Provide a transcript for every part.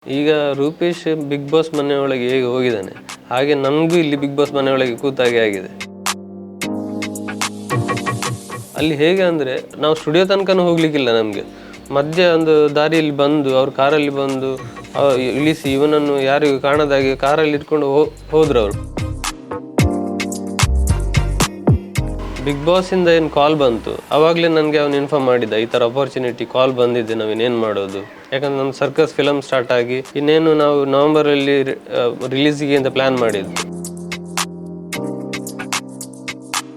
ಈಗ Rupesh big boss ಮನೆ ಒಳಗೆ ಹೇಗೆ ಹೋಗಿದ್ದಾನೆ ಹಾಗೆ ನಮಗೂ ಇಲ್ಲಿ ಬಿಗ್ ಬಾಸ್ ಮನೆ ಒಳಗೆ ಕೂತಾಗೆ ಆಗಿದೆ. ಅಲ್ಲಿ ಹೇಗೆ ಅಂದರೆ ನಾವು ಸ್ಟುಡಿಯೋ ತನಕನೂ ಹೋಗ್ಲಿಕ್ಕಿಲ್ಲ. ನಮಗೆ ಮಧ್ಯ ಒಂದು ದಾರಿಯಲ್ಲಿ ಬಂದು ಅವ್ರ ಕಾರಲ್ಲಿ ಬಂದು ಇಳಿಸಿ ಇವನನ್ನು ಯಾರಿಗೂ ಕಾಣದಾಗೆ ಕಾರಲ್ಲಿ ಇಟ್ಕೊಂಡು ಹೋದ್ರು ಅವರು. ಬಿಗ್ ಬಾಸಿಂದ ಏನು ಕಾಲ್ ಬಂತು ಆವಾಗಲೇ ನನಗೆ ಅವನು ಇನ್ಫಾರ್ಮ್ ಮಾಡಿದ್ದ, ಈ ಥರ ಅಪರ್ಚುನಿಟಿ ಕಾಲ್ ಬಂದಿದೆ, ನಾವೇನೇನು ಮಾಡೋದು. ಯಾಕಂದ್ರೆ ನಮ್ಮ ಸರ್ಕಸ್ ಫಿಲಮ್ ಸ್ಟಾರ್ಟ್ ಆಗಿ ಇನ್ನೇನು ನಾವು ನವಂಬರಲ್ಲಿ ರಿಲೀಸಿಗೆ ಅಂತ ಪ್ಲ್ಯಾನ್ ಮಾಡಿದ್ದು.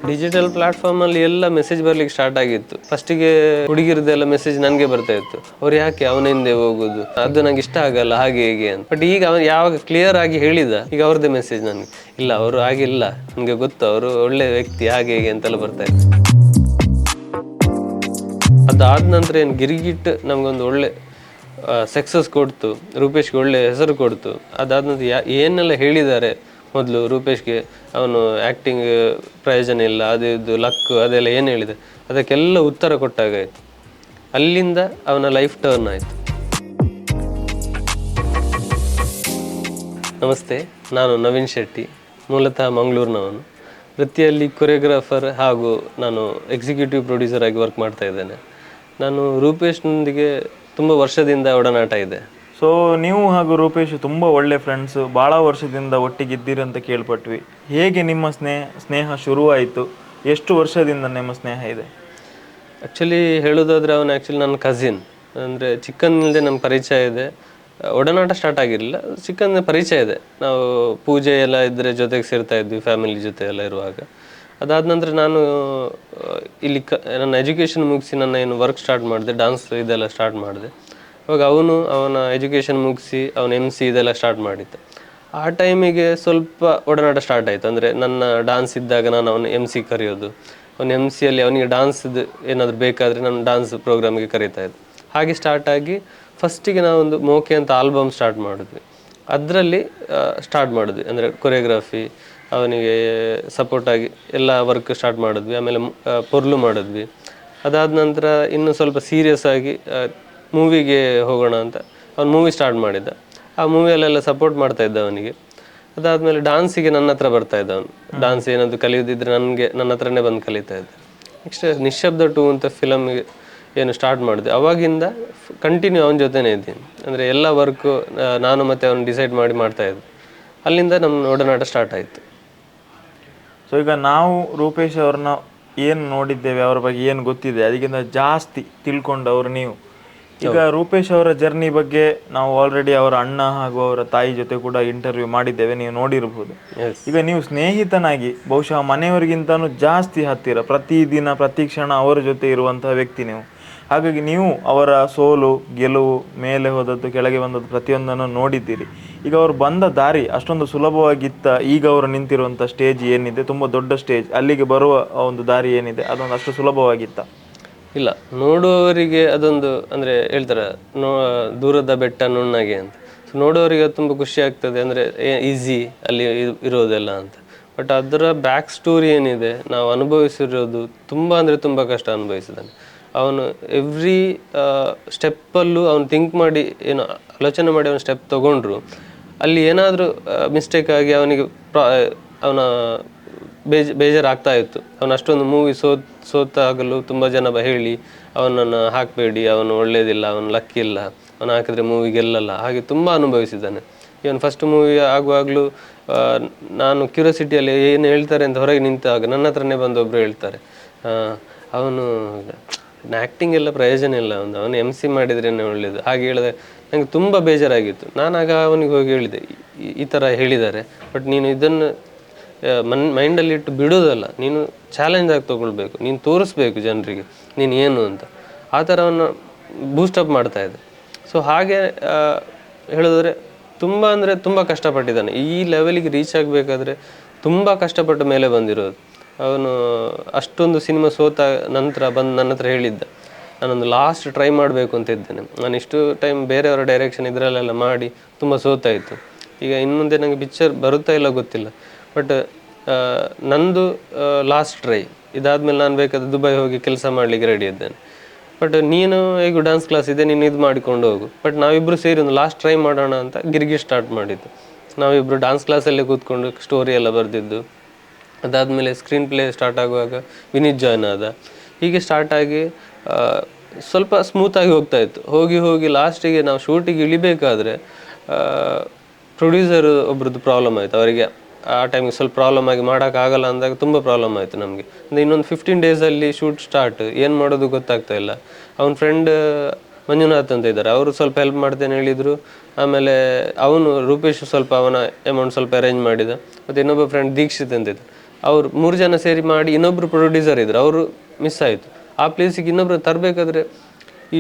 ಡಿಜಿಟಲ್ ಪ್ಲಾಟ್ಫಾರ್ಮಲ್ಲಿ ಎಲ್ಲ ಮೆಸೇಜ್ ಬರ್ಲಿಕ್ಕೆ ಸ್ಟಾರ್ಟ್ ಆಗಿತ್ತು. ಫಸ್ಟಿಗೆ ಹುಡುಗಿರದೆಲ್ಲ ಮೆಸೇಜ್ ನನಗೆ ಬರ್ತಾ ಇತ್ತು, ಅವ್ರು ಯಾಕೆ ಅವನ ಹಿಂದೆ ಹೋಗೋದು, ಅದು ನಂಗೆ ಇಷ್ಟ ಆಗಲ್ಲ ಹಾಗೆ ಹೇಗೆ ಅಂತ. ಬಟ್ ಈಗ ಅವನು ಯಾವಾಗ ಕ್ಲಿಯರ್ ಆಗಿ ಹೇಳಿದ, ಈಗ ಅವ್ರದ್ದೇ ಮೆಸೇಜ್ ನನಗೆ, ಇಲ್ಲ ಅವರು ಆಗಿಲ್ಲ, ನನಗೆ ಗೊತ್ತು ಅವರು ಒಳ್ಳೆ ವ್ಯಕ್ತಿ ಹಾಗೆ ಹೇಗೆ ಅಂತೆಲ್ಲ ಬರ್ತಾ ಇತ್ತು. ಅದಾದ ನಂತರ ಏನು ಗಿರಿಗಿಟ್ ನಮಗೊಂದು ಒಳ್ಳೆ ಸಕ್ಸಸ್ ಕೊಡ್ತು, ರೂಪೇಶ್ಗೆ ಒಳ್ಳೆ ಹೆಸರು ಕೊಡ್ತು. ಅದಾದ ನಂತರ ಏನೆಲ್ಲ ಹೇಳಿದ್ದಾರೆ ಮೊದಲು ರೂಪೇಶ್ಗೆ, ಅವನು ಆ್ಯಕ್ಟಿಂಗ್ ಪ್ರಯೋಜನ ಇಲ್ಲ, ಅದು ಇದು ಲಕ್ ಅದೆಲ್ಲ ಏನು ಹೇಳಿದೆ ಅದಕ್ಕೆಲ್ಲ ಉತ್ತರ ಕೊಟ್ಟಾಗಾಯಿತು. ಅಲ್ಲಿಂದ ಅವನ ಲೈಫ್ ಟರ್ನ್ ಆಯಿತು. ನಮಸ್ತೆ, ನಾನು ನವೀನ್ ಶೆಟ್ಟಿ, ಮೂಲತಃ ಮಂಗಳೂರಿನವನು. ವೃತ್ತಿಯಲ್ಲಿ ಕೊರಿಯೋಗ್ರಾಫರ್ ಹಾಗೂ ನಾನು ಎಕ್ಸಿಕ್ಯೂಟಿವ್ ಪ್ರೊಡ್ಯೂಸರ್ ಆಗಿ ವರ್ಕ್ ಮಾಡ್ತಾ ಇದ್ದೇನೆ. ನಾನು ರೂಪೇಶ್ನೊಂದಿಗೆ ತುಂಬ ವರ್ಷದಿಂದ ಒಡನಾಟ ಇದೆ. ಸೊ ನೀವು ಹಾಗೂ ರೂಪೇಶ್ ತುಂಬ ಒಳ್ಳೆ ಫ್ರೆಂಡ್ಸು, ಭಾಳ ವರ್ಷದಿಂದ ಒಟ್ಟಿಗಿದ್ದೀರಿ ಅಂತ ಕೇಳ್ಪಟ್ವಿ. ಹೇಗೆ ನಿಮ್ಮ ಸ್ನೇಹ ಶುರುವಾಯಿತು? ಎಷ್ಟು ವರ್ಷದಿಂದ ನಿಮ್ಮ ಸ್ನೇಹ ಇದೆ? ಆ್ಯಕ್ಚುಲಿ ಹೇಳೋದಾದರೆ ಅವನು ನನ್ನ ಕಸಿನ್. ಅಂದರೆ ಚಿಕ್ಕಂದಿನಲ್ಲದೆ ನಮ್ಮ ಪರಿಚಯ ಇದೆ, ಒಡನಾಟ ಸ್ಟಾರ್ಟ್ ಆಗಿರಲಿಲ್ಲ, ಚಿಕ್ಕಂದ ಪರಿಚಯ ಇದೆ. ನಾವು ಪೂಜೆ ಎಲ್ಲ ಇದ್ದರೆ ಜೊತೆಗೆ ಸೇರ್ತಾ ಇದ್ವಿ, ಫ್ಯಾಮಿಲಿ ಜೊತೆ ಎಲ್ಲ ಇರುವಾಗ. ಅದಾದ ನಂತರ ನಾನು ಇಲ್ಲಿ ನನ್ನ ಎಜುಕೇಷನ್ ಮುಗಿಸಿ ನನ್ನ ಏನು ವರ್ಕ್ ಸ್ಟಾರ್ಟ್ ಮಾಡಿದೆ, ಡಾನ್ಸ್ ಇದೆಲ್ಲ ಸ್ಟಾರ್ಟ್ ಮಾಡಿದೆ. ಅವಾಗ ಅವನ ಎಜುಕೇಷನ್ ಮುಗಿಸಿ ಅವನು MC ಇದೆಲ್ಲ ಸ್ಟಾರ್ಟ್ ಮಾಡಿದ್ದ. ಆ ಟೈಮಿಗೆ ಸ್ವಲ್ಪ ಒಡನಾಟ ಸ್ಟಾರ್ಟ್ ಆಯಿತು. ಅಂದರೆ ನನ್ನ ಡಾನ್ಸ್ ಇದ್ದಾಗ ನಾನು ಅವನು MC ಕರೆಯೋದು, ಅವನು MCಯಲ್ಲಿ ಅವನಿಗೆ ಡಾನ್ಸ್ದು ಏನಾದರೂ ಬೇಕಾದರೆ ನಾನು ಡಾನ್ಸ್ ಪ್ರೋಗ್ರಾಮಿಗೆ ಕರೀತಾ ಇದ್ದೆ. ಹಾಗೆ ಸ್ಟಾರ್ಟ್ ಆಗಿ ಫಸ್ಟಿಗೆ ನಾವೊಂದು ಮೋಕೆ ಅಂತ ಆಲ್ಬಮ್ ಸ್ಟಾರ್ಟ್ ಮಾಡಿದ್ವಿ. ಅದರಲ್ಲಿ ಸ್ಟಾರ್ಟ್ ಮಾಡಿದ್ವಿ, ಅಂದರೆ ಕೊರಿಯೋಗ್ರಫಿ ಅವನಿಗೆ ಸಪೋರ್ಟಾಗಿ ಎಲ್ಲ ವರ್ಕ್ ಸ್ಟಾರ್ಟ್ ಮಾಡಿದ್ವಿ. ಆಮೇಲೆ ಪೊರ್ಲು ಮಾಡಿದ್ವಿ. ಅದಾದ ನಂತರ ಇನ್ನೂ ಸ್ವಲ್ಪ ಸೀರಿಯಸ್ ಆಗಿ ಮೂವಿಗೆ ಹೋಗೋಣ ಅಂತ ಅವ್ನು ಮೂವಿ ಸ್ಟಾರ್ಟ್ ಮಾಡಿದ್ದ. ಆ ಮೂವಿಯಲ್ಲೆಲ್ಲ ಸಪೋರ್ಟ್ ಮಾಡ್ತಾ ಇದ್ದ ಅವನಿಗೆ. ಅದಾದಮೇಲೆ ಡಾನ್ಸಿಗೆ ನನ್ನ ಹತ್ರ ಬರ್ತಾ ಇದ್ದ ಅವನು. ಡಾನ್ಸ್ ಏನಾದರೂ ಕಲಿಯೋದಿದ್ರೆ ನನ್ನ ಹತ್ರನೇ ಬಂದು ಕಲಿತಾ ಇದ್ದ. ನೆಕ್ಸ್ಟ್ ನಿಶ್ಶಬ್ದ 2 ಅಂತ ಫಿಲಮ್ಗೆ ಏನು ಸ್ಟಾರ್ಟ್ ಮಾಡಿದೆ, ಅವಾಗಿಂದ ಕಂಟಿನ್ಯೂ ಅವನ ಜೊತೆನೇ ಇದ್ದೀನಿ. ಅಂದರೆ ಎಲ್ಲ ವರ್ಕು ನಾನು ಮತ್ತು ಅವನು ಡಿಸೈಡ್ ಮಾಡಿ ಮಾಡ್ತಾಯಿದ್ದೆ. ಅಲ್ಲಿಂದ ನಮ್ಮ ಒಡನಾಟ ಸ್ಟಾರ್ಟ್ ಆಯಿತು. ಸೊ ಈಗ ನಾವು ರೂಪೇಶ್ ಅವ್ರನ್ನ ಏನು ನೋಡಿದ್ದೇವೆ, ಅವ್ರ ಬಗ್ಗೆ ಏನು ಗೊತ್ತಿದೆ, ಅದಕ್ಕಿಂತ ಜಾಸ್ತಿ ತಿಳ್ಕೊಂಡವರು ನೀವು. ಈಗ ರೂಪೇಶ್ ಅವರ ಜರ್ನಿ ಬಗ್ಗೆ ನಾವು ಆಲ್ರೆಡಿ ಅವರ ಅಣ್ಣ ಹಾಗೂ ಅವರ ತಾಯಿ ಜೊತೆ ಕೂಡ ಇಂಟರ್ವ್ಯೂ ಮಾಡಿದ್ದೇವೆ, ನೀವು ನೋಡಿರ್ಬೋದು. ಈಗ ನೀವು ಸ್ನೇಹಿತನಾಗಿ ಬಹುಶಃ ಮನೆಯವರಿಗಿಂತನೂ ಜಾಸ್ತಿ ಹತ್ತಿರ, ಪ್ರತಿದಿನ ಪ್ರತಿ ಕ್ಷಣ ಅವರ ಜೊತೆ ಇರುವಂತಹ ವ್ಯಕ್ತಿ ನೀವು. ಹಾಗಾಗಿ ನೀವು ಅವರ ಸೋಲು ಗೆಲುವು, ಮೇಲೆ ಹೋದದ್ದು ಕೆಳಗೆ ಬಂದದ್ದು ಪ್ರತಿಯೊಂದನ್ನು ನೋಡಿದ್ದೀರಿ. ಈಗ ಅವರು ಬಂದ ದಾರಿ ಅಷ್ಟೊಂದು ಸುಲಭವಾಗಿತ್ತ? ಈಗ ಅವರು ನಿಂತಿರುವಂಥ ಸ್ಟೇಜ್ ಏನಿದೆ, ತುಂಬ ದೊಡ್ಡ ಸ್ಟೇಜ್, ಅಲ್ಲಿಗೆ ಬರುವ ಒಂದು ದಾರಿ ಏನಿದೆ, ಅದೊಂದು ಅಷ್ಟು ಸುಲಭವಾಗಿತ್ತ? ಇಲ್ಲ, ನೋಡುವವರಿಗೆ ಅದೊಂದು ಅಂದರೆ ಹೇಳ್ತಾರೆ ದೂರದ ಬೆಟ್ಟ ನುಣ್ಣಗೆ ಅಂತ. ಸೊ ನೋಡುವವರಿಗೆ ಅದು ತುಂಬ ಖುಷಿ ಆಗ್ತದೆ, ಅಂದರೆ ಈಸಿ ಅಲ್ಲಿ ಇರೋದೆಲ್ಲ ಅಂತ. ಬಟ್ ಅದರ ಬ್ಯಾಕ್ ಸ್ಟೋರಿ ಏನಿದೆ, ನಾವು ಅನುಭವಿಸಿರೋದು ತುಂಬ ಅಂದರೆ ತುಂಬ ಕಷ್ಟ ಅನುಭವಿಸಿದ್ದಾನೆ ಅವನು. ಎವ್ರಿ ಸ್ಟೆಪ್ಪಲ್ಲೂ ಅವನು ಥಿಂಕ್ ಮಾಡಿ ಏನು ಆಲೋಚನೆ ಮಾಡಿ ಅವನು ಸ್ಟೆಪ್ ತೊಗೊಂಡ್ರು ಅಲ್ಲಿ ಏನಾದರೂ ಮಿಸ್ಟೇಕ್ ಆಗಿ ಅವನಿಗೆ ಅವನ ಬೇಜಾರಾಗ್ತಾ ಇತ್ತು. ಅವನು ಅಷ್ಟೊಂದು ಮೂವಿ ಸೋತಾಗಲು ತುಂಬ ಜನ ಹೇಳಿ ಅವನನ್ನು ಹಾಕಬೇಡಿ, ಅವನು ಒಳ್ಳೇದಿಲ್ಲ, ಅವನು ಲಕ್ಕಿಲ್ಲ, ಅವನು ಹಾಕಿದ್ರೆ ಮೂವಿ ಗೆಲ್ಲಲ್ಲ, ಹಾಗೆ ತುಂಬ ಅನುಭವಿಸಿದ್ದಾನೆ. ಇವನು ಫಸ್ಟ್ ಮೂವಿ ಆಗುವಾಗಲೂ ನಾನು ಕ್ಯೂರಿಯಾಸಿಟಿಯಲ್ಲಿ ಏನು ಹೇಳ್ತಾರೆ ಅಂತ ಹೊರಗೆ ನಿಂತಾಗ ನನ್ನ ಹತ್ರನೇ ಬಂದು ಒಬ್ಬರು ಹೇಳ್ತಾರೆ, ಅವನು ಆ್ಯಕ್ಟಿಂಗ್ ಎಲ್ಲ ಪ್ರಯೋಜನ ಇಲ್ಲ, ಅವನು MC ಮಾಡಿದ್ರೇ ಒಳ್ಳೇದು ಹಾಗೆ ಹೇಳಿದೆ. ನನಗೆ ತುಂಬ ಬೇಜಾರಾಗಿತ್ತು. ನಾನಾಗ ಅವನಿಗೆ ಹೋಗಿ ಹೇಳಿದೆ, ಈ ಥರ ಹೇಳಿದ್ದಾರೆ, ಬಟ್ ನೀನು ಇದನ್ನು ಮೈಂಡಲ್ಲಿ ಇಟ್ಟು ಬಿಡೋದಲ್ಲ, ನೀನು ಚಾಲೆಂಜ್ ಆಗಿ ತೊಗೊಳ್ಬೇಕು, ನೀನು ತೋರಿಸ್ಬೇಕು ಜನರಿಗೆ ನೀನು ಏನು ಅಂತ. ಆ ಥರ ಅವನು ಬೂಸ್ಟಪ್ ಮಾಡ್ತಾಯಿದ್ದೆ. ಸೊ ಹಾಗೆ ಹೇಳಿದ್ರೆ ತುಂಬ ಅಂದರೆ ತುಂಬ ಕಷ್ಟಪಟ್ಟಿದ್ದಾನೆ. ಈ ಲೆವೆಲಿಗೆ ರೀಚ್ ಆಗಬೇಕಾದ್ರೆ ತುಂಬ ಕಷ್ಟಪಟ್ಟ ಮೇಲೆ ಬಂದಿರೋದು ಅವನು. ಅಷ್ಟೊಂದು ಸಿನಿಮಾ ಸೋತ ನಂತರ ಬಂದು ನನ್ನ ಹತ್ರ ಹೇಳಿದ್ದ, ನಾನೊಂದು ಲಾಸ್ಟ್ ಟ್ರೈ ಮಾಡಬೇಕು ಅಂತ ಇದ್ದೇನೆ, ನಾನು ಇಷ್ಟು ಟೈಮ್ ಬೇರೆಯವರ ಡೈರೆಕ್ಷನ್ ಇದರಲ್ಲೆಲ್ಲ ಮಾಡಿ ತುಂಬ ಸೋತಾಯಿತು, ಈಗ ಇನ್ನು ಮುಂದೆ ನನಗೆ ಪಿಕ್ಚರ್ ಬರುತ್ತಾ ಇಲ್ಲ ಗೊತ್ತಿಲ್ಲ, ಬಟ್ ನಂದು ಲಾಸ್ಟ್ ಟ್ರೈ, ಇದಾದಮೇಲೆ ನಾನು ಬೇಕಾದ್ರೆ ದುಬೈ ಹೋಗಿ ಕೆಲಸ ಮಾಡಲಿಕ್ಕೆ ರೆಡಿ ಇದ್ದೇನೆ. ಬಟ್ ನೀನು ಈಗ ಡ್ಯಾನ್ಸ್ ಕ್ಲಾಸ್ ಇದೆ, ನೀನು ಇದು ಮಾಡಿಕೊಂಡು ಹೋಗು. ಬಟ್ ನಾವಿಬ್ಬರು ಸೇರಿ ಒಂದು ಲಾಸ್ಟ್ ಟ್ರೈ ಮಾಡೋಣ ಅಂತ ಗಿರ್ಗಿ ಸ್ಟಾರ್ಟ್ ಮಾಡಿದ್ದು. ನಾವಿಬ್ಬರು ಡ್ಯಾನ್ಸ್ ಕ್ಲಾಸಲ್ಲೇ ಕೂತ್ಕೊಂಡು ಸ್ಟೋರಿ ಎಲ್ಲ ಬರೆದಿದ್ದು. ಅದಾದಮೇಲೆ ಸ್ಕ್ರೀನ್ ಪ್ಲೇ ಸ್ಟಾರ್ಟ್ ಆಗುವಾಗ ವಿನೀತ್ ಜಾಯ್ನ್ ಆದ. ಹೀಗೆ ಸ್ಟಾರ್ಟ್ ಆಗಿ ಸ್ವಲ್ಪ ಸ್ಮೂತಾಗಿ ಹೋಗ್ತಾ ಇತ್ತು. ಹೋಗಿ ಹೋಗಿ ಲಾಸ್ಟಿಗೆ ನಾವು ಶೂಟಿಗೆ ಇಳಿಬೇಕಾದ್ರೆ ಪ್ರೊಡ್ಯೂಸರ್ ಒಬ್ರದ್ದು ಪ್ರಾಬ್ಲಮ್ ಆಯಿತು. ಅವರಿಗೆ ಆ ಟೈಮಿಗೆ ಸ್ವಲ್ಪ ಪ್ರಾಬ್ಲಮ್ ಆಗಿ ಮಾಡೋಕ್ಕಾಗಲ್ಲ ಅಂದಾಗ ತುಂಬ ಪ್ರಾಬ್ಲಮ್ ಆಯಿತು ನಮಗೆ. ಅಂದರೆ ಇನ್ನೊಂದು 15 ಡೇಸಲ್ಲಿ ಶೂಟ್ ಸ್ಟಾರ್ಟ್, ಏನು ಮಾಡೋದು ಗೊತ್ತಾಗ್ತಾ ಇಲ್ಲ. ಅವನ ಫ್ರೆಂಡ್ ಮಂಜುನಾಥ್ ಅಂತ ಇದ್ದಾರೆ, ಅವರು ಸ್ವಲ್ಪ ಹೆಲ್ಪ್ ಮಾಡ್ತೇನೆ ಹೇಳಿದರು. ಆಮೇಲೆ ಅವನು ರೂಪೇಶ್ ಸ್ವಲ್ಪ ಅವನ ಅಮೌಂಟ್ ಸ್ವಲ್ಪ ಅರೇಂಜ್ ಮಾಡಿದ. ಮತ್ತು ಇನ್ನೊಬ್ಬ ಫ್ರೆಂಡ್ ದೀಕ್ಷಿತ್ ಅಂತ ಇದ್ದಾರೆ, ಅವರು 3 ಜನ ಸೇರಿ ಮಾಡಿ ಇನ್ನೊಬ್ಬರು ಪ್ರೊಡ್ಯೂಸರ್ ಇದ್ರು, ಅವರು ಮಿಸ್ ಆಯಿತು. ಆ ಪ್ಲೇಸಿಗೆ ಇನ್ನೊಬ್ರು ತರಬೇಕಾದ್ರೆ ಈ